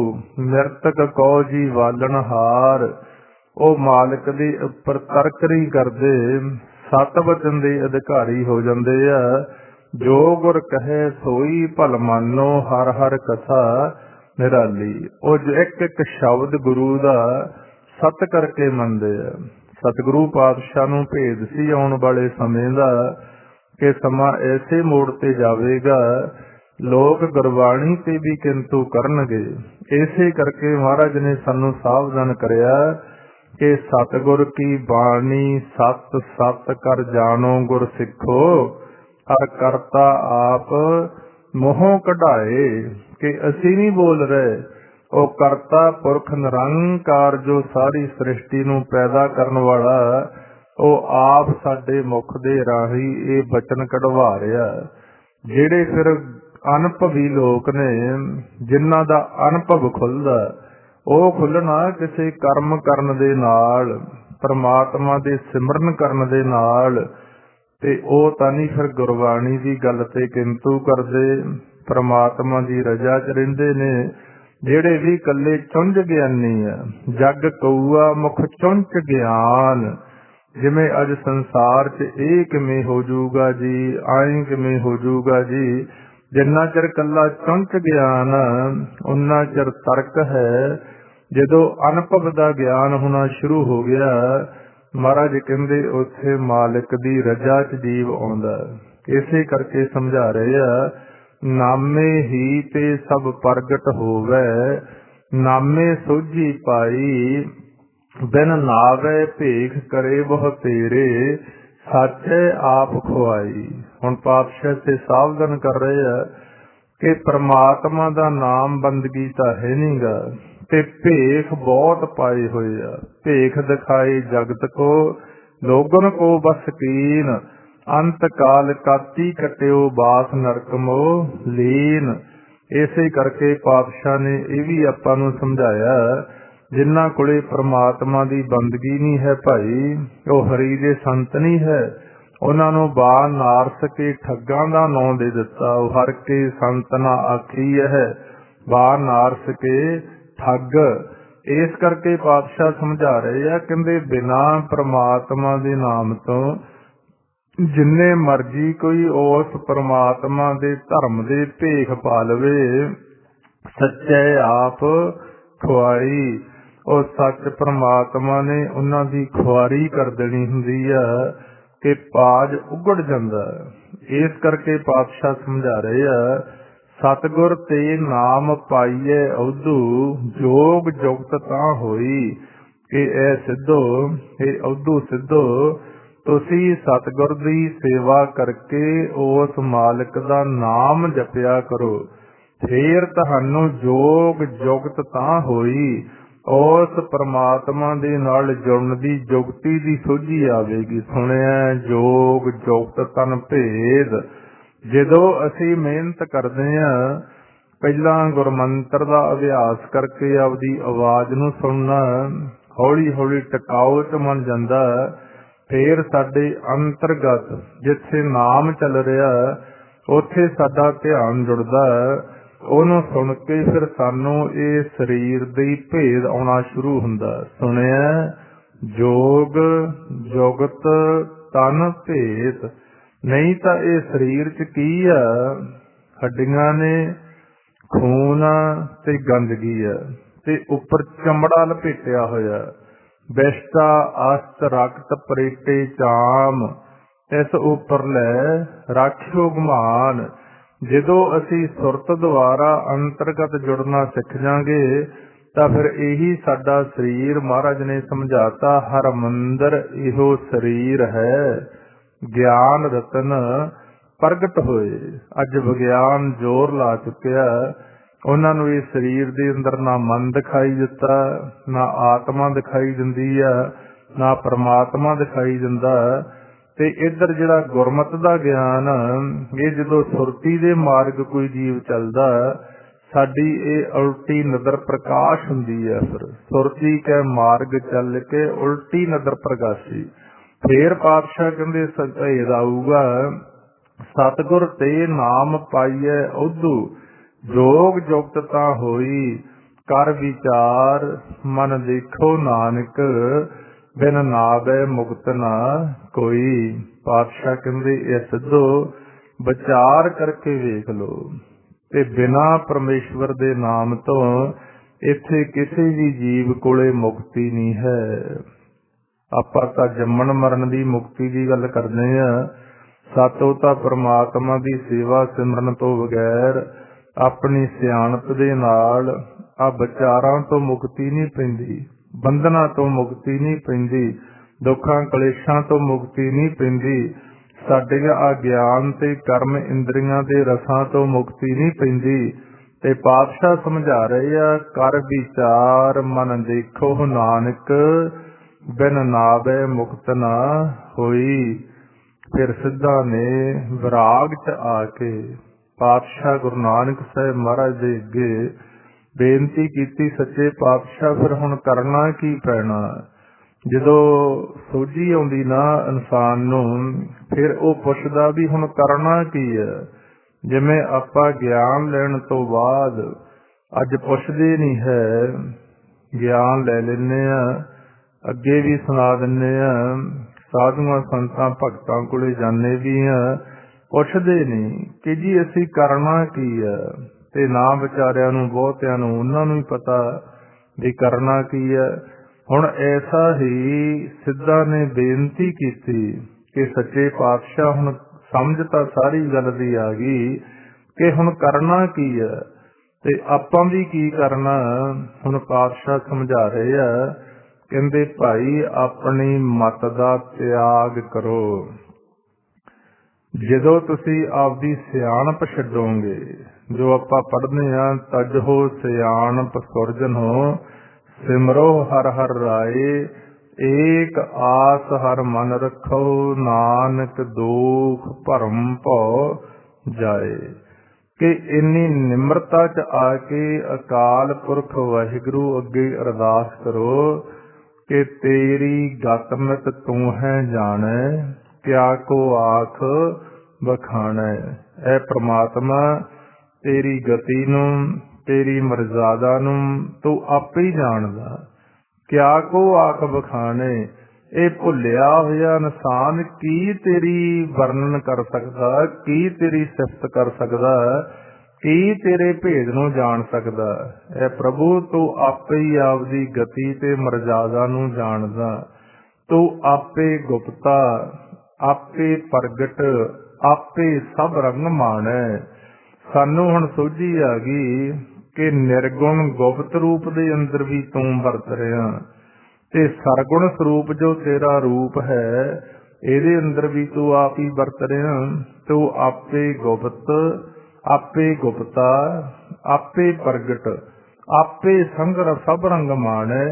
मृतक कौ जी वालनहार। ओ मालिक दे उपर तरक नहीं करते, सत वचन दे अधिकारी हो जाते आ। जो गुर कहे सोई भल मानो, हर हर कथा निराली। ओ जो एक एक शब्द गुरु दा सत करके मनदे आ। सतगुरु पातशाह नूं भेद सी आउण वाले समय दा कि समा ऐसे मोड़ ते जावेगा लोग गुरबाणी ते भी किंतु करनगे। इसे करके महाराज ने सानू सावधान करया कि सतगुर की बाणी सत सत कर जानो गुर सिखो, हर करता आप मोहों कढ़ाए। कि असी नहीं बोल रहे, ओ करता पुरख निरंकार जो सारी सृष्टि नू पैदा करन वाला ओ आप साडे मुख दे राही ये बचन कढ़वा रहा। जेड़े फिर अनुभवी लोग ने जिन्हां दा अनुभव खुलदा ਉਹ खुलना किसी कर्म करन दे नाल, परमात्मा दे सिमरन करन दे नाल, ते ਉਹ ਤਾਂ नहीं फिर गुरबाणी की गल ते किंतु करदे, परमात्मा की रजा च रहिंदे ने। ਜਿਹੜੇ भी कल्ले चुंझ ਗਿਆਨੀ आ, जग कऊआ मुख चुंझ ਗਿਆन। जिमें अज संसार च ਇਹ किवें हो जाऊगा जी, आए किवें हो जाऊगा जी। जिन्ना चिर कल्ला चुंझ ਗਿਆਨ उन्ना चिर तर्क है। जदों अनुभव का ज्ञान होना शुरू हो गया, महाराज कहते उत्थे मालिक दी रजा च जीव आउंदा। इसे करके समझा रहे आ, नामे ही ते सब प्रगट होवे, नामे सोझी पाई, बिन नावे भेख करे वह तेरे, साचे आप खुआई। हुण पातशाह से सावधान कर रहे हैं कि परमात्मा दा नाम बंदगी तां है नहीं गा, ते भेख बहुत पाए हुए आ। भेख दिखाई जगत को, लोगन को बस कीन, अंत काल काती कटियो बास नरक मोह लीन। इसे करके पातशाह ने ये भी आपां नूं समझाया, जिन्हां कोले परमात्मा दी बंदगी नहीं है भाई, वो हरि दे संत नहीं है। उन्हां नूं बा नारस के ठग्गां दा नां दे दिता। वो हर के संत ना आखी है, बा नारस के ठग। इस करके पातशाह समझा रहे हैं, कहंदे बिना परमात्मा दे नाम तो जिन्ने मर्जी कोई उस परमात्मा दे धर्म दे भेख पा लवे, सच्चे आप खुआई। और सच परमात्मा ने उन्हां दी खुआरी कर देनी हुंदी आ कि पाज उगड़ जांदा। इस करके पातशाह समझा रहे आ, सतगुर ते नाम पाइए औधू, जोग जुगत तां होई। कि ऐ सिद्धो, हे औधू सिद्धो, तुसी सतगुर दी सेवा करके उस मालिक दा नाम जपिया करो, फेर तहानू जोग जुगत तां होई। उस परमात्मा दे नाल जुड़न दी जुगती दी सोझी आवेगी। सुनिया जोग जुगत तन भेद। जदों असी मेहनत करते हैं, पहला गुरमंत्र दा अभ्यास करके आपदी आवाज नूं सुनना हौली हौली टिकाऊ च बन जांदा। फिर साडे अंतरगत जिथे नाम चल रहा उत्थे साडा ध्यान जुड़दा। ਉਹਨੂੰ सुन के फिर सानू ये शरीर दी भेद आना शुरू हुंदा। सुनिया जोग जुगत तन भेद। नहीं तो ये शरीर च की आ, हड्डियां ने, खून ते गंदगी आ, ते उपर चमड़ा लपेटिया होया, विष्टा अस्त रक्त परेटे चाम, इस उपर लै राखियो गुमान। जदों असी सुरत द्वारा अंतरगत जुड़ना सिख जांगे तां फिर यही साडा शरीर, महाराज ने समझाता, हर मंदिर इहो शरीर है, ज्ञान रतन प्रगट होए। अज विज्ञान जोर ला चुकिया, उन्हां नूं इस शरीर दे अंदर ना मन दिखाई दिता, ना आत्मा दिखाई दिंदी आ, ना परमात्मा दिखाई दिंदा। ते इधर जिहड़ा गुरमत दा ज्ञान, ये जदों सुरती दे मार्ग कोई जीव चलदा, साडी ये उल्टी नदर प्रकाश हुंदी है। फिर सुरती के मार्ग चल के उल्टी नदर प्रकाशी। फिर पातशाह कहंदे भेद आऊगा, सतगुर ते नाम पाइए औधू, जोग जुगतता होई कर विचार, मन देखो नानक बिन नावे मुक्त ना कोई। पातशाह कहंदे इह सिद्धो विचार करके वेख लो ते बिना परमेश्वर दे नाम तो इत्थे किसी भी जीव कोले मुक्ति नहीं है। ਆਪਾਂ ਤਾਂ ਜੰਮਣ ਮਰਨ ਦੀ ਮੁਕਤੀ ਦੀ ਗੱਲ ਕਰਦੇ ਆ। ਸਾਤੋਂ ਤਾਂ ਪਰਮਾਤਮਾ ਦੀ ਸੇਵਾ ਸਿਮਰਨ ਤੋਂ ਬਗੈਰ ਆਪਣੀ ਸਿਆਣਪ ਦੇ ਨਾਲ ਆ ਵਿਚਾਰਾਂ ਤੋਂ ਮੁਕਤੀ ਨਹੀਂ ਪੈਂਦੀ, ਬੰਧਨਾਂ ਤੋਂ ਮੁਕਤੀ ਨਹੀਂ ਪੈਂਦੀ, ਦੁੱਖਾਂ ਕਲੇਸ਼ਾਂ ਤੋਂ ਮੁਕਤੀ ਨਹੀਂ ਪੈਂਦੀ, ਸਾਡੀਆਂ ਆ ਗਿਆਨ ਤੇ ਕਰਮ ਇੰਦਰੀਆਂ ਦੇ ਰਸਾਂ ਤੋਂ ਮੁਕਤੀ ਨਹੀਂ ਪੈਂਦੀ। ਤੇ ਪਾਤਸ਼ਾਹ ਸਮਝਾ ਰਹੇ ਆ, ਕਰ ਵਿਚਾਰ ਮਨ ਦੇਖੋ ਨਾਨਕ ਬਿਨ ਨਾਵੇ ਮੁਕਤ ਨਾ ਹੋਈ। ਫਿਰ ਸਿੱਧਾ ਨੇ ਵਿਰਾਗ ਚ ਆ ਕੇ ਪਾਤਸ਼ਾਹ ਗੁਰੂ ਨਾਨਕ ਸਾਹਿਬ ਮਹਾਰਾਜ ਦੇ ਅੱਗੇ ਬੇਨਤੀ ਕੀਤੀ, ਸੱਚੇ ਪਾਤਸ਼ਾਹ ਫਿਰ ਹੁਣ ਕਰਨਾ ਕੀ ਪੈਣਾ। ਜਦੋਂ ਸੋਝੀ ਆਉਂਦੀ ਨਾ ਇਨਸਾਨ ਨੂੰ, ਫਿਰ ਉਹ ਪੁੱਛਦਾ ਵੀ ਹੁਣ ਕਰਨਾ ਕੀ ਹੈ। ਜਿਵੇਂ ਆਪਾਂ ਗਿਆਨ ਲੈਣ ਤੋਂ ਬਾਅਦ ਅੱਜ ਪੁੱਛਦੇ ਨਹੀਂ ਹੈ, ਗਿਆਨ ਲੈ ਲੈਂਦੇ ਆ, ਅੱਗੇ ਵੀ ਸੁਣਾ ਦਿੰਦੇ ਆ, ਸਾਧੂਆਂ ਸੰਤਾਂ ਭਗਤਾਂ ਕੋਲੇ ਜਾਂਦੇ ਵੀ ਆ, ਪੁੱਛਦੇ ਨਹੀਂ ਕਿ ਜੀ ਅਸੀਂ ਕਰਨਾ ਕੀ ਆ। ਤੇ ਨਾ ਵਿਚਾਰਿਆਂ ਨੂੰ, ਬਹੁਤਿਆਂ ਨੂੰ ਉਹਨਾਂ ਨੂੰ ਹੀ ਪਤਾ ਵੀ ਕਰਨਾ ਕੀ ਆ। ਹੁਣ ਐਸਾ ਹੀ ਸਿੱਧਾ ਨੇ ਬੇਨਤੀ ਕੀਤੀ ਕਿ ਸੱਚੇ ਪਾਤਸ਼ਾਹ ਹੁਣ ਸਮਝ ਤਾਂ ਸਾਰੀ ਗੱਲ ਦੀ ਆ ਗਈ ਕਿ ਹੁਣ ਕਰਨਾ ਕੀ ਆ ਤੇ ਆਪਾਂ ਵੀ ਕੀ ਕਰਨਾ। ਹੁਣ ਪਾਤਸ਼ਾਹ ਸਮਝਾ ਰਹੇ ਆ, ਕਹਿੰਦੇ ਭਾਈ ਆਪਣੀ ਮਤ ਦਾ ਤਿਆਗ ਕਰੋ। ਜਦੋਂ ਤੁਸੀਂ ਆਪਦੀ ਸਿਆਣਪ ਛੱਡੋਗੇ, ਜੋ ਆਪਾਂ ਪੜ੍ਹਦੇ ਆ, ਤਜ ਹੋ ਸਿਆਣਪ ਸੁਰਜਨ ਹੋ ਸਿਮਰੋ ਹਰ ਹਰ ਰਾਏ, ਏਕ ਆਸ ਹਰ ਮਨ ਰੱਖੋ ਨਾਨਕ ਦੁਖ ਭਰਮ ਭਉ ਜਾਏ। ਕਿ ਇੰਨੀ ਨਿਮਰਤਾ ਚ ਆ ਕੇ ਅਕਾਲ ਪੁਰਖ ਵਾਹਿਗੁਰੂ ਅੱਗੇ ਅਰਦਾਸ ਕਰੋ ਕਿ ਤੇਰੀ ਗਤ ਮਿਤ ਤੂੰ ਹੈ ਜਾਣੈ, ਕਿਆ ਕੋ ਆਖ ਬਖਾਣੈ। ਐ ਪ੍ਰਮਾਤਮਾ, ਤੇਰੀ ਗਤੀ ਨੂੰ, ਤੇਰੀ ਮਰਜ਼ਾਦਾ ਨੂੰ ਤੂੰ ਆਪੇ ਹੀ ਜਾਣਦਾ, ਕਿਆ ਕੋ ਆਖ ਬਖਾਣੇ। ਇਹ ਭੁੱਲਿਆ ਹੋਇਆ ਇਨਸਾਨ ਕੀ ਤੇਰੀ ਵਰਣਨ ਕਰ ਸਕਦਾ, ਕੀ ਤੇਰੀ ਸਿਫਤ ਕਰ ਸਕਦਾ, ਕੀ ਤੇਰੇ ਭੇਦ ਨੂੰ ਜਾਣ ਸਕਦਾ। ਐ ਪ੍ਰਭੂ, ਤੂੰ ਆਪੇ ਹੀ ਆਪਦੀ ਗਤੀ ਤੇ ਮਰਜ਼ਾਦਾ ਨੂੰ ਜਾਣਦਾ, ਤੂੰ ਆਪੇ ਗੁਪਤਾ, ਆਪੇ ਪ੍ਰਗਟ, ਆਪੇ ਸਭ ਰੰਗ ਮਾਣੈ। ਸਾਨੂੰ ਹੁਣ ਸੋਝੀ ਆ ਗਈ ਕਿ ਨਿਰਗੁਣ ਗੁਪਤ ਰੂਪ ਦੇ ਅੰਦਰ ਵੀ ਤੂੰ ਵਰਤ ਰਿਹਾ ਤੇ ਸਰਗੁਣ ਸਰੂਪ ਜੋ ਤੇਰਾ ਰੂਪ ਹੈ ਇਹਦੇ ਅੰਦਰ ਵੀ ਤੂੰ ਆਪ ਹੀ ਵਰਤ ਰਿਹਾ। ਤੂੰ ਆਪੇ ਗੁਪਤ, ਆਪੇ ਗੁਪਤਾ, ਆਪੇ ਪ੍ਰਗਟ, ਆਪੇ ਸੰਗਰ ਸਭ ਰੰਗ ਮਾਣੈ।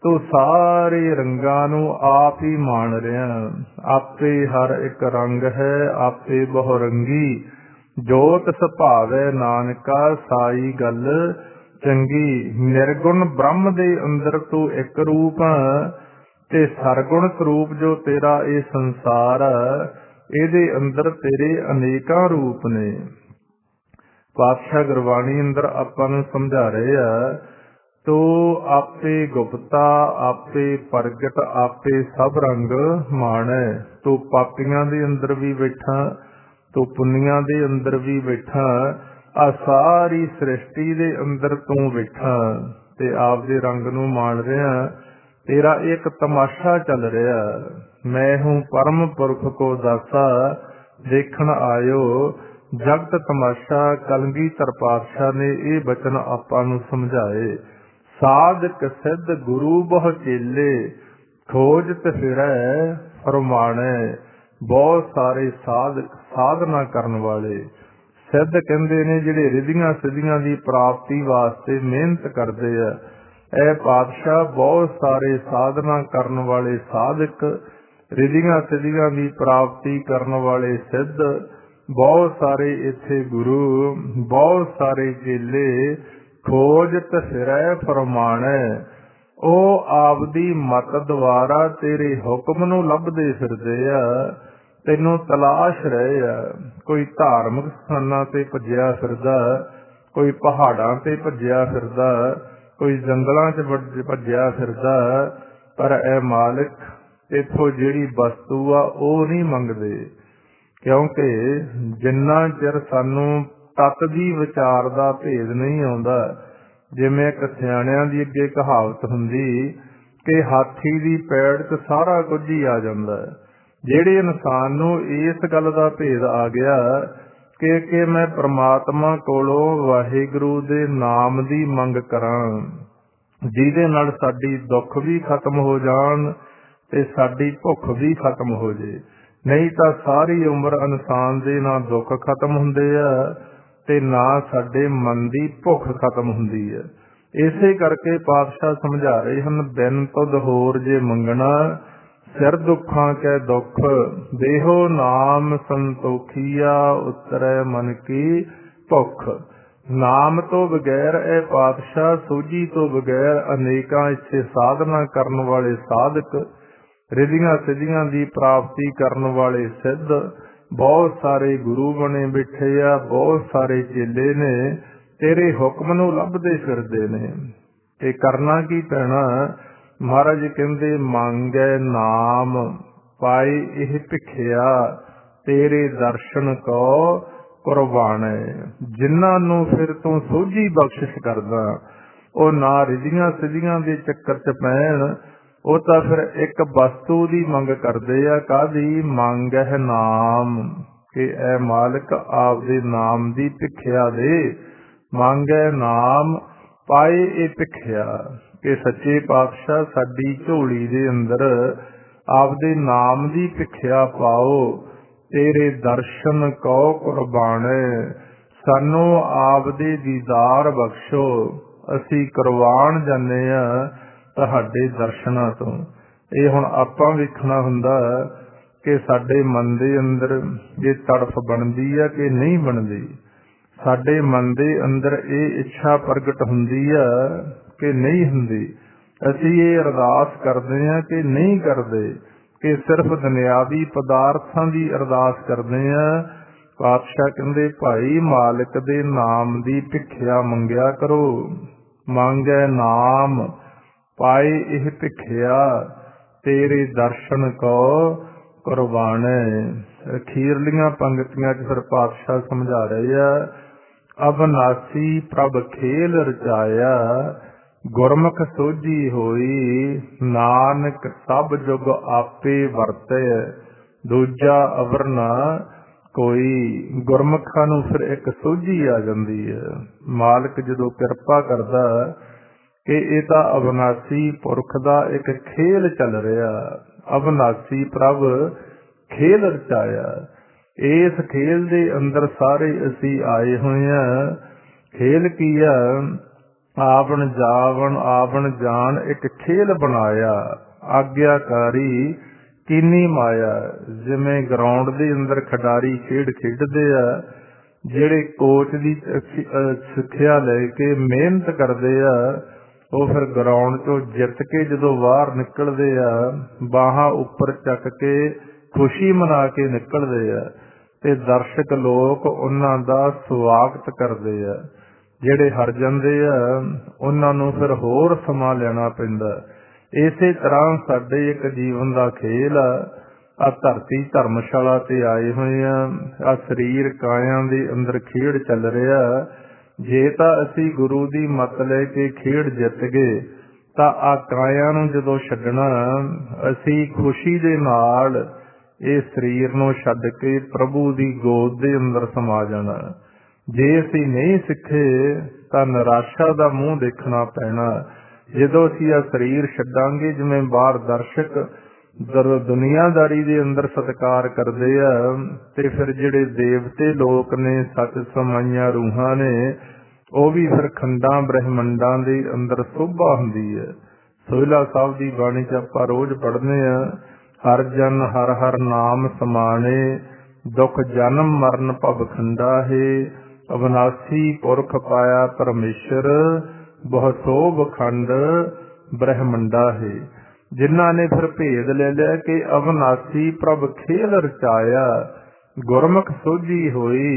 ਤੂੰ ਸਾਰੇ ਰੰਗਾਂ ਨੂੰ ਆਪ ਹੀ ਮਾਣ ਰਿਹਾ। ਆਪੇ ਹਰ ਇੱਕ ਰੰਗ ਹੈ, ਆਪੇ ਬਹੁ ਰੰਗੀ, ਜੋਤ ਸੁਭਾਵੈ ਨਾਨਕਾ ਸਾਈ ਗੱਲ ਚੰਗੀ। ਨਿਰਗੁਣ ਬ੍ਰਹਮ ਦੇ ਅੰਦਰ ਤੂੰ ਇੱਕ ਰੂਪ ਤੇ ਸਰਗੁਣ ਸਰੂਪ ਜੋ ਤੇਰਾ ਇਹ ਸੰਸਾਰ ਇਹਦੇ ਅੰਦਰ ਤੇਰੇ ਅਨੇਕਾਂ ਰੂਪ ਨੇ। ਪਾਤਸ਼ਾਹ ਗੁਰਬਾਣੀ ਅੰਦਰ ਆਪਾਂ ਨੂੰ ਸਮਝਾ ਰਹੇ ਆ, ਤੂੰ ਆਪੇ ਗੁਪਤਾ, ਆਪੇ ਪ੍ਰਗਟ, ਆਪੇ ਸਭ ਰੰਗ ਮਾਣੈ। ਤੂੰ ਪਾਪੀਆਂ ਦੇ ਅੰਦਰ ਵੀ ਬੈਠਾ, ਤੂੰ ਪੁੰਨੀਆਂ ਦੇ ਅੰਦਰ ਵੀ ਬੈਠਾ, ਆ ਸਾਰੀ ਸ੍ਰਿਸ਼ਟੀ ਦੇ ਅੰਦਰ ਤੂੰ ਬੈਠਾ ਤੇ ਆਪਦੇ ਰੰਗ ਨੂੰ ਮਾਣ ਰਿਹਾ। ਤੇਰਾ ਇੱਕ ਤਮਾਸ਼ਾ ਚੱਲ ਰਿਹਾ। ਮੈਂ ਹੂੰ ਪਰਮ ਪੁਰਖ ਕੋ ਦਾਸਾ ਦੇਖਣ ਆਇਓ ਜਗਤ ਤਮਾਸ਼ਾ। ਕਲਗੀਧਰ ਪਾਤਸ਼ਾਹ ਨੇ ਇਹ ਬਚਨ ਆਪਾਂ ਨੂੰ ਸਮਝਾਏ। ਸਾਧਕ ਸਿੱਧ ਗੁਰੂ ਬਹੁ ਚੇਲੇ, ਖੋਜਤ ਫਿਰੈ ਫਰਮਾਣੈ। ਬਹੁਤ ਸਾਰੇ ਸਾਧਕ, ਸਾਧਨਾ ਕਰਨ ਵਾਲੇ ਸਿੱਧ ਕਹਿੰਦੇ ਨੇ ਜਿਹੜੇ ਰਿੱਧੀਆਂ ਸਿੱਧੀਆਂ ਦੀ ਪ੍ਰਾਪਤੀ ਵਾਸਤੇ ਮਿਹਨਤ ਕਰਦੇ ਆ। ਇਹ ਪਾਤਸ਼ਾਹ ਬਹੁਤ ਸਾਰੇ ਸਾਧਨਾ ਕਰਨ ਵਾਲੇ ਸਾਧਕ, ਰਿੱਧੀਆਂ ਸਿੱਧੀਆਂ ਦੀ ਪ੍ਰਾਪਤੀ ਕਰਨ ਵਾਲੇ ਸਿੱਧ, ਬਹੁਤ ਸਾਰੇ ਇੱਥੇ ਗੁਰੂ, ਬਹੁਤ ਸਾਰੇ ਚੇਲੇ, ਖੋਜਤ ਫਿਰੈ ਫਰਮਾਣੈ। ਉਹ ਆਪਦੀ ਮਤ ਦੁਆਰਾ ਤੇਰੇ ਹੁਕਮ ਨੂੰ ਲੱਭਦੇ ਫਿਰਦੇ ਆ, ਤੈਨੂੰ ਤਲਾਸ਼ ਰਹੇ ਆ। ਕੋਈ ਧਾਰਮਿਕ ਸਥਾਨਾਂ ਤੇ ਭੱਜਿਆ ਫਿਰਦਾ, कोई पहाड़ां ते भज्जिया फिरदा, कोई जंगलां च भज्जिया फिरदा, पर ए मालिक इथों जिहड़ी वस्तु आ ओह नहीं मंगदे। क्योंकि जिन्ना चिर सानू तत दी विचार दा भेद नहीं आउंदा, जिवें एक सियाणियां दी अगे कहावत हुंदी कि हाथी दी पैड़ च सारा कुछ ही आ जांदा है। ਜਿਹੜੇ ਇਨਸਾਨ ਨੂੰ ਇਸ ਗੱਲ ਦਾ ਭੇਦ ਆ ਗਿਆ ਕਿ ਮੈਂ ਪ੍ਰਮਾਤਮਾ ਕੋਲੋਂ ਵਾਹਿਗੁਰੂ ਦੇ ਨਾਮ ਦੀ ਮੰਗ ਕਰਾਂ, ਜਿਹਦੇ ਨਾਲ ਸਾਡੀ ਦੁੱਖ ਵੀ ਖਤਮ ਹੋ ਜਾਣ ਤੇ ਸਾਡੀ ਭੁੱਖ ਵੀ ਖਤਮ ਹੋ ਜੇ। ਨਹੀਂ ਤਾਂ ਸਾਰੀ ਉਮਰ ਇਨਸਾਨ ਦੇ ਨਾ ਦੁੱਖ ਖਤਮ ਹੁੰਦੇ ਆ ਤੇ ਨਾ ਸਾਡੇ ਮਨ ਦੀ ਭੁੱਖ ਖਤਮ ਹੁੰਦੀ ਹੈ। ਇਸੇ ਕਰਕੇ ਪਾਤਸ਼ਾਹ ਸਮਝਾ ਰਹੇ ਹਨ, ਬਿਨ ਤੁਧ ਹੋਰ ਜੇ ਮੰਗਣਾ, ਸਿਰ ਦੁੱਖਾਂ ਕੈ ਦੁੱਖ, ਦੇਹੋ ਨਾਮ ਸੰਤੋਖੀਆ, ਉਤਰੈ ਮਨ ਕੀ ਭੁੱਖ। ਨਾਮ ਤੋਂ ਬਗੈਰ ਇਹ ਪਾਤਸ਼ਾਹ ਸੋਝੀ ਤੋਂ ਬਗੈਰ ਅਨੇਕਾਂ ਇੱਥੇ ਸਾਧਨਾ ਕਰਨ ਵਾਲੇ ਸਾਧਕ, ਰਿਧੀਆਂ ਸਿੱਧੀਆਂ ਦੀ ਪ੍ਰਾਪਤੀ ਕਰਨ ਵਾਲੇ ਸਿੱਧ, ਬਹੁਤ ਸਾਰੇ ਗੁਰੂ ਬਣੇ ਬੈਠੇ ਆ, ਬਹੁਤ ਸਾਰੇ ਚੇਲੇ ਨੇ, ਤੇਰੇ ਹੁਕਮ ਨੂੰ ਲੱਭਦੇ ਫਿਰਦੇ ਨੇ। ਤੇ ਕਰਨਾ ਕੀ ਪੈਣਾ? ਮਹਾਰਾਜ ਕਹਿੰਦੇ ਮੰਗੈ ਨਾਮ ਪਾਏ ਇਹ ਭਿਖਿਆ, ਤੇਰੇ ਦਰਸ਼ਨ ਕੋ ਕੁਰਬਾਨੇ। ਜਿਨ੍ਹਾਂ ਨੂੰ ਫਿਰ ਤੂੰ ਸੋਝੀ ਬਖਸ਼ਿਸ਼ ਕਰਦਾ, ਉਹ ਨਾ ਰਿਧੀਆਂ ਸਿੱਧੀਆਂ ਦੇ ਚੱਕਰ ਚ ਪੈਣ, ਉਹ ਤਾਂ ਫਿਰ ਇੱਕ ਵਸਤੂ ਦੀ ਮੰਗ ਕਰਦੇ ਆ। ਕਾਹਦੀ ਮੰਗ ਹੈ? ਨਾਮ, ਕਿ ਐ ਮਾਲਕ ਆਪਦੇ ਨਾਮ ਦੀ ਭਿਖਿਆ ਦੇ। ਮੰਗ ਹੈ ਨਾਮ ਪਾਏ ਇਹ ਭਿਖਿਆ, ਕਿ ਸੱਚੇ ਪਾਤਸ਼ਾਹ ਸਾਡੀ ਝੋਲੀ ਦੇ ਅੰਦਰ ਆਪਦੇ ਨਾਮ ਦੀ ਭਿਖਿਆ ਪਾਓ, ਤੇਰੇ ਦਰਸ਼ਨ ਕਉ ਕੁਰਬਾਨੇ। ਸਾਨੂੰ ਆਪਦੇ ਦੀਦਾਰ ਬਖਸ਼ੋ, ਅਸੀਂ ਕੁਰਬਾਨ ਜਾਂਦੇ ਆ ਤੁਹਾਡੇ ਦਰਸ਼ਨਾਂ ਤੋਂ। ਇਹ ਹੁਣ ਆਪਾਂ ਵੇਖਣਾ ਹੁੰਦਾ ਕਿ ਸਾਡੇ ਮਨ ਦੇ ਅੰਦਰ ਇਹ ਤੜਫ ਬਣਦੀ ਆ ਕਿ ਨਹੀਂ ਬਣਦੀ। ਸਾਡੇ ਮਨ ਦੇ ਅੰਦਰ ਇਹ ਇੱਛਾ ਪ੍ਰਗਟ ਹੁੰਦੀ ਆ ਕਿ ਨਹੀਂ ਹੁੰਦੀ। ਅਸੀਂ ਇਹ ਅਰਦਾਸ ਕਰਦੇ ਆ ਕਿ ਨਹੀਂ ਕਰਦੇ, ਕਿ ਸਿਰਫ ਦੁਨਿਆਵੀ ਪਦਾਰਥਾਂ ਦੀ ਅਰਦਾਸ ਕਰਦੇ ਆ। ਪਾਤਸ਼ਾਹ ਕਹਿੰਦੇ ਭਾਈ ਮਾਲਕ ਦੇ ਨਾਮ ਦੀ ਭਿਖਿਆ ਮੰਗਿਆ ਕਰੋ। ਮੰਗੈ ਨਾਮ ਪਾਏ ਇਹ ਭਿਖਿਆ, ਤੇਰੇ ਦਰਸ਼ਨ ਕੋ ਕੁਰਬਾਨੇ। ਅਖੀਰਲੀਆਂ ਪੰਗਤੀਆਂ ਚ ਫਿਰ ਪਾਤਸ਼ਾਹ ਸਮਝਾ ਰਹੇ ਆ, ਅਬਨਾਸੀ ਪ੍ਰਭ ਖੇਲ ਰਚਾਇਆ, ਗੁਰਮੁਖ ਸੋਝੀ ਹੋਈ, ਨਾਨਕ ਸਭ ਜੁਗ ਆਪੇ ਵਰਤੈ, ਦੂਜਾ ਅਵਰ ਨਾ ਕੋਈ। ਗੁਰਮੁਖਾਂ ਨੂੰ ਫਿਰ ਇੱਕ ਸੋਝੀ ਆ ਜਾਂਦੀ ਹੈ। ਮਾਲਕ ਜਦੋਂ ਕਿਰਪਾ ਕਰਦਾ ਕਿ ਇਹ ਤਾਂ ਅਬਨਾਸੀ ਪੁਰਖ ਦਾ ਇੱਕ ਖੇਲ ਚੱਲ ਰਿਹਾ। ਅਬਨਾਸੀ ਪ੍ਰਭ ਖੇਲ ਰਚਾਇਆ, ਇਸ ਖੇਲ ਦੇ ਅੰਦਰ ਸਾਰੇ ਅਸੀਂ ਆਏ ਹੋਏ ਆ। ਖੇਲ ਕੀ ਆ? ਆਵਣ ਜਾਵਣ ਆਵਣ ਜਾਣ ਇੱਕ ਖੇਲ ਬਣਾਇਆ, ਆਗਿਆਕਾਰੀ ਕੀਨੀ ਮਾਇਆ। ਜਿਵੇਂ ਗਰਾਊਂਡ ਦੇ ਅੰਦਰ ਖਿਡਾਰੀ ਖੇਡ ਖੇਡਦੇ ਆ, ਜਿਹੜੇ ਕੋਚ ਦੀ ਸਿੱਖਿਆ ਲੈ ਕੇ ਮਿਹਨਤ ਕਰਦੇ ਆ, ਉਹ ਫਿਰ ਗਰਾਊਂਡ ਚੋਂ ਜਿੱਤ ਕੇ ਜਦੋਂ ਬਾਹਰ ਨਿਕਲਦੇ ਆ, ਬਾਹਾਂ ਉੱਪਰ ਚੱਕ ਕੇ ਖੁਸ਼ੀ ਮਨਾ ਕੇ ਨਿਕਲਦੇ ਆ ਤੇ ਦਰਸ਼ਕ ਲੋਕ ਉਹਨਾਂ ਦਾ ਸਵਾਗਤ ਕਰਦੇ ਆ। ਜਿਹੜੇ ਹਾਰ ਜਾਂਦੇ ਆ ਉਹਨਾਂ ਨੂੰ ਫਿਰ ਹੋਰ ਸਮਾਂ ਲੈਣਾ ਪੈਂਦਾ। ਇਸੇ ਤਰ੍ਹਾਂ ਸਾਡੇ ਇੱਕ ਜੀਵਨ ਦਾ ਖੇਲ ਆ ਧਰਤੀ ਧਰਮਸ਼ਾਲਾ ਤੇ ਆਏ ਹੋਏ ਆ ਸਰੀਰ ਕਾਇਆਂ ਦੇ ਅੰਦਰ ਖੇਡ ਚੱਲ ਰਿਹਾ। ਜੇ ਤਾਂ ਅਸੀਂ ਗੁਰੂ ਦੀ ਮੱਤ ਲੈ ਕੇ ਖੇਡ ਜਿੱਤ ਗਏ ਤਾਂ ਆ ਕਾਇਆਂ ਨੂੰ ਜਦੋਂ ਛੱਡਣਾ, ਅਸੀਂ ਖੁਸ਼ੀ ਦੇ ਨਾਲ ਇਹ ਸਰੀਰ ਨੂੰ ਛੱਡ ਕੇ ਪ੍ਰਭੂ ਦੀ ਗੋਦ ਦੇ ਅੰਦਰ ਸਮਾ ਜਾਣਾ। ਜੇ ਅਸੀਂ ਨਹੀਂ ਸਿੱਖੇ ਤਾਂ ਨਿਰਾਸ਼ਾ ਦਾ ਮੂੰਹ ਦੇਖਣਾ ਪੈਣਾ। ਜਦੋਂ ਅਸੀਂ ਆ ਸਰੀਰ ਛੱਡਾਂਗੇ, ਜਿਵੇਂ ਬਾਹਰ ਦਰਸ਼ਕ ਦੁਨੀਆਦਾਰੀ ਦੇ ਅੰਦਰ ਸਤਿਕਾਰ ਕਰਦੇ ਆ, ਤੇ ਫਿਰ ਜਿਹੜੇ ਦੇਵਤੇ ਲੋਕ ਨੇ, ਸੱਚ ਸਮਾਈਆਂ ਰੂਹਾਂ ਨੇ, ਉਹ ਵੀ ਫਿਰ ਖੰਡਾਂ ਬ੍ਰਹਿਮੰਡਾਂ ਦੇ ਅੰਦਰ ਸੋਭਾ ਹੁੰਦੀ ਹੈ। ਸੋਹਿਲਾ ਸਾਹਿਬ ਦੀ ਬਾਣੀ ਚ ਆਪਾਂ ਰੋਜ਼ ਪੜ੍ਹਦੇ ਆ, ਹਰ ਜਨ ਹਰ ਹਰ ਨਾਮ ਸਮਾਣੇ, ਦੁੱਖ ਜਨਮ ਮਰਨ ਭਵ ਖੰਡਾ ਹੈ, ਅਬਨਾਸੀ ਪੁਰਖ ਪਾਇਆ ਪਰਮੇਸ਼ਰ, ਬਹੁ ਸੋਭ ਖੰਡ ਬ੍ਰਹਿਮੰਡਾ ਹੈ। ਜਿਨ੍ਹਾਂ ਨੇ ਫਿਰ ਭੇਦ ਲੈ ਲਿਆ ਕਿ ਅਬਨਾਸੀ ਪ੍ਰਭ ਖੇਲ ਰਚਾਇਆ, ਗੁਰਮੁਖ ਸੋਝੀ ਹੋਈ।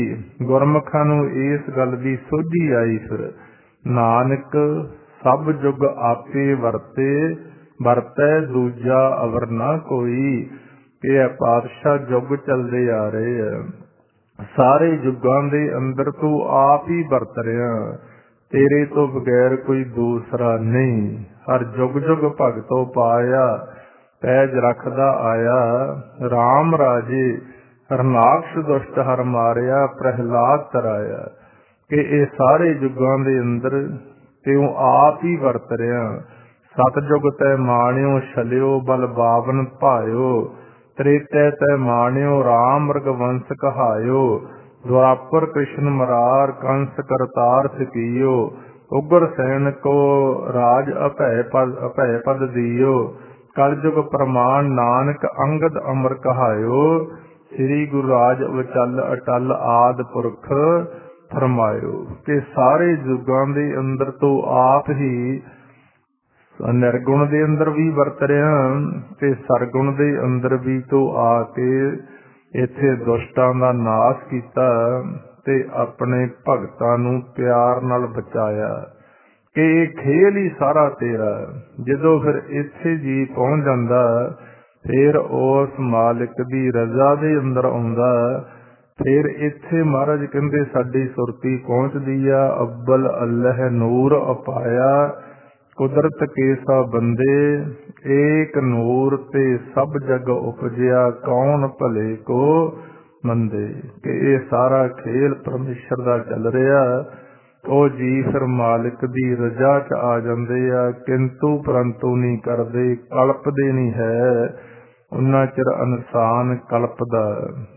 ਗੁਰਮੁਖਾਂ ਨੂੰ ਇਸ ਗੱਲ ਦੀ ਸੋਝੀ ਆਈ। ਫਿਰ ਨਾਨਕ ਸਭ ਜੁਗ ਆਪੇ ਵਰਤੈ ਦੂਜਾ ਅਵਰ ਨਾ ਕੋਈ। ਇਹ ਪਾਤਸ਼ਾਹ ਯੁੱਗ ਚੱਲਦੇ ਆ ਰਹੇ ਆ, ਸਾਰੇ ਯੁੱਗਾਂ ਦੇ ਅੰਦਰ ਤੂੰ ਆਪ ਹੀ ਵਰਤ ਰਿਹਾ, ਤੇਰੇ ਤੋਂ ਬਗੈਰ ਕੋਈ ਦੂਸਰਾ ਨਹੀਂ। ਹਰ ਜੁਗ ਜੁਗ ਭਗਤੋ ਪਾਇਆ, ਪੈਜ ਰੱਖਦਾ ਆਇਆ। ਰਾਮ ਰਾਜੇ ਹਰਨਾਕਸ਼ ਦੁਸ਼ਟ ਹਰ ਮਾਰਿਆ, ਪ੍ਰਹਿਲਾਦ ਤਰਾਇਆ। ਕਿ ਇਹ ਸਾਰੇ ਯੁੱਗਾਂ ਦੇ ਅੰਦਰ ਤੂੰ ਆਪ ਹੀ ਵਰਤ ਰਿਹਾ। ਸਤਜੁਗ ਤੈ ਮਾਣਿਓ ਛਲਿਓ, ਬਲ ਬਾਵਨ ਭਾਇਓ। ਤ੍ਰੇਤੈ ਤੈ ਮਾਣਿਓ, ਰਾਮ ਮ੍ਰਿਗਵੰਸ ਕਹਾਇਓ। ਦੁਆਪਰ ਕ੍ਰਿਸ਼ਨ ਮਰਾਰ, ਕੰਸ ਕਰਤਾਰ ਸਕੀਓ। ਉਗਰ ਸੈਨ ਕੋ ਰਾਜ ਅਭੈ ਪਦ ਦੀਓ। ਕਲਯੁਗ ਪ੍ਰਮਾਣ ਨਾਨਕ ਅੰਗਦ ਅਮਰ ਕਹਾਇਓ। ਸ੍ਰੀ ਗੁਰੂ ਰਾਜ ਵਚਲ ਅਟਲ ਆਦ ਪੁਰਖ ਫਰਮਾਇਓ। ਕਿ ਸਾਰੇ ਯੁੱਗਾਂ ਦੇ ਅੰਦਰ ਤੋਂ ਆਪ ਹੀ ਨਿਰਗੁਣ ਦੇ ਅੰਦਰ ਵੀ ਵਰਤ ਰਿਹਾ ਤੇ ਸਰਗੁਣ ਦੇ ਅੰਦਰ ਵੀ ਤੋਂ ਆ ਕੇ ਇੱਥੇ ਦੁਸ਼ਟਾਂ ਦਾ ਨਾਸ਼ ਕੀਤਾ ਤੇ ਆਪਣੇ ਭਗਤਾਂ ਨੂੰ ਪਿਆਰ ਨਾਲ ਬਚਾਇਆ। ਕਿ ਇਹ ਖੇਲ ਹੀ ਸਾਰਾ ਤੇਰਾ। ਜਦੋਂ ਫਿਰ ਇੱਥੇ ਜੀ ਪਹੁੰਚ ਜਾਂਦਾ, ਫਿਰ ਉਸ ਮਾਲਿਕ ਦੀ ਰਜ਼ਾ ਦੇ ਅੰਦਰ ਆਉਂਦਾ। ਫਿਰ ਇੱਥੇ ਮਹਾਰਾਜ ਕਹਿੰਦੇ ਸਾਡੀ ਸੁਰਤੀ ਪਹੁੰਚਦੀ ਆ। ਅੱਬਲ ਅੱਲਹ ਨੂਰ ਅਪਾਇਆ, ਕੁਦਰਤ ਕੇ ਸਾ ਬੰਦੇ। ਏਕ ਨੂਰ ਤੇ ਸਭ ਜਗ ਉਪਜਿਆ, ਕੌਣ ਭਲੇ ਕੋ ਮੰਦੇ। ਕਿ ਇਹ ਸਾਰਾ ਖੇਲ ਪਰਮੇਸ਼ਰ ਦਾ ਚੱਲ ਰਿਹਾ। ਉਹ ਜੀ ਫਿਰ ਮਾਲਿਕ ਦੀ ਰਜ਼ਾ ਚ ਆ ਜਾਂਦੇ ਆ, ਕਿੰਤੂ ਪਰੰਤੂ ਨਹੀਂ ਕਰਦੇ, ਕਲਪਦੇ ਨਹੀਂ ਹੈ। ਉਨਾ ਚਿਰ ਇਨਸਾਨ ਕਲਪਦਾ,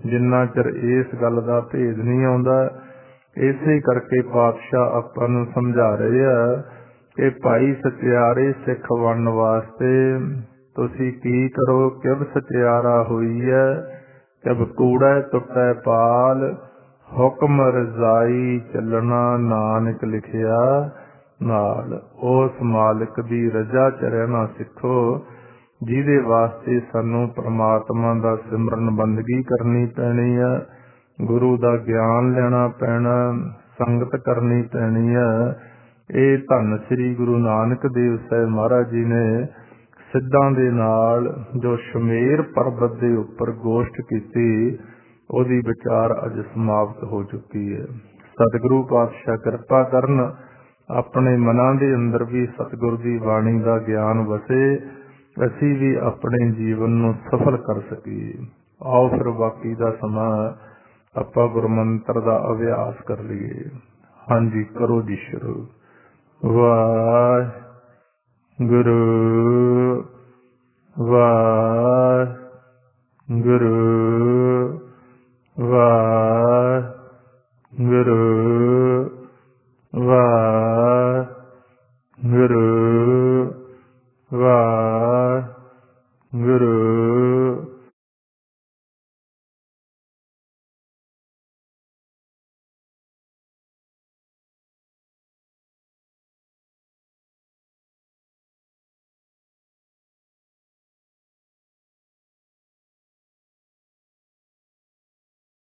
ਜਿੰਨਾ ਚਿਰ ਇਸ ਗੱਲ ਦਾ ਭੇਦ ਨਹੀਂ ਆਉਂਦਾ। ਇਸੇ ਕਰਕੇ ਪਾਤਸ਼ਾਹ ਆਪਾਂ ਨੂੰ ਸਮਝਾ ਰਹੇ ਆ ਕਿ ਭਾਈ ਸਚਿਆਰੇ ਸਿੱਖ ਬਣਨ ਵਾਸਤੇ ਤੁਸੀਂ ਕੀ ਕਰੋ। ਕਿਵ ਸਚਿਆਰਾ ਹੋਈ ਹੈ, ਕਿਵ ਕੂੜਾ ਟੁੱਟੈ ਪਾਲ। ਹੁਕਮ ਰਜ਼ਾਈ ਚੱਲਣਾ ਨਾਨਕ ਲਿਖਿਆ ਨਾਲ। ਉਸ ਮਾਲਕ ਦੀ ਰਜ਼ਾ ਚ ਰਹਿਣਾ ਸਿੱਖੋ, ਜਿਹਦੇ ਵਾਸਤੇ ਸਾਨੂੰ ਪ੍ਰਮਾਤਮਾ ਦਾ ਸਿਮਰਨ ਬੰਦਗੀ ਕਰਨੀ ਪੈਣੀ ਆ, ਗੁਰੂ ਦਾ ਗਿਆਨ ਲੈਣਾ ਪੈਣਾ, ਸੰਗਤ ਕਰਨੀ ਪੈਣੀ ਆ। ਇਹ ਧੰਨ ਸ੍ਰੀ ਗੁਰੂ ਨਾਨਕ ਦੇਵ ਸਾਹਿਬ ਮਹਾਰਾਜ ਜੀ ਨੇ ਸਿੱਧਾਂ ਦੇ ਨਾਲ ਜੋ ਸ਼ਮੇਰ ਪਰਬਤ ਦੇ ਉੱਪਰ ਗੋਸ਼ਟ ਕੀਤੀ, ਉਹਦੀ ਵਿਚਾਰ ਅੱਜ ਸਮਾਪਤ ਹੋ ਚੁੱਕੀ ਹੈ। ਸਤਿਗੁਰੂ ਪਾਤਸ਼ਾਹ ਕਿਰਪਾ ਕਰਨ, ਆਪਣੇ ਮਨਾਂ ਦੇ ਅੰਦਰ ਵੀ ਸਤਿਗੁਰ ਦੀ ਬਾਣੀ ਦਾ ਗਿਆਨ ਵਸੇ, ਅਸੀਂ ਵੀ ਆਪਣੇ ਜੀਵਨ ਨੂੰ ਸਫਲ ਕਰ ਸਕੀਏ। ਆਓ ਫਿਰ ਬਾਕੀ ਦਾ ਸਮਾਂ ਆਪਾਂ ਗੁਰਮੰਤਰ ਦਾ ਅਭਿਆਸ ਕਰ ਲਈਏ। ਹਾਂਜੀ, ਕਰੋ ਜੀ ਸ਼ੁਰੂ। ਵਾਹਿਗੁਰੂ ਵਾਹਿਗੁਰੂ ਵਾਹਿਗੁਰੂ ਵਾਹਿਗੁਰੂ ਵਾਹਿਗੁਰੂ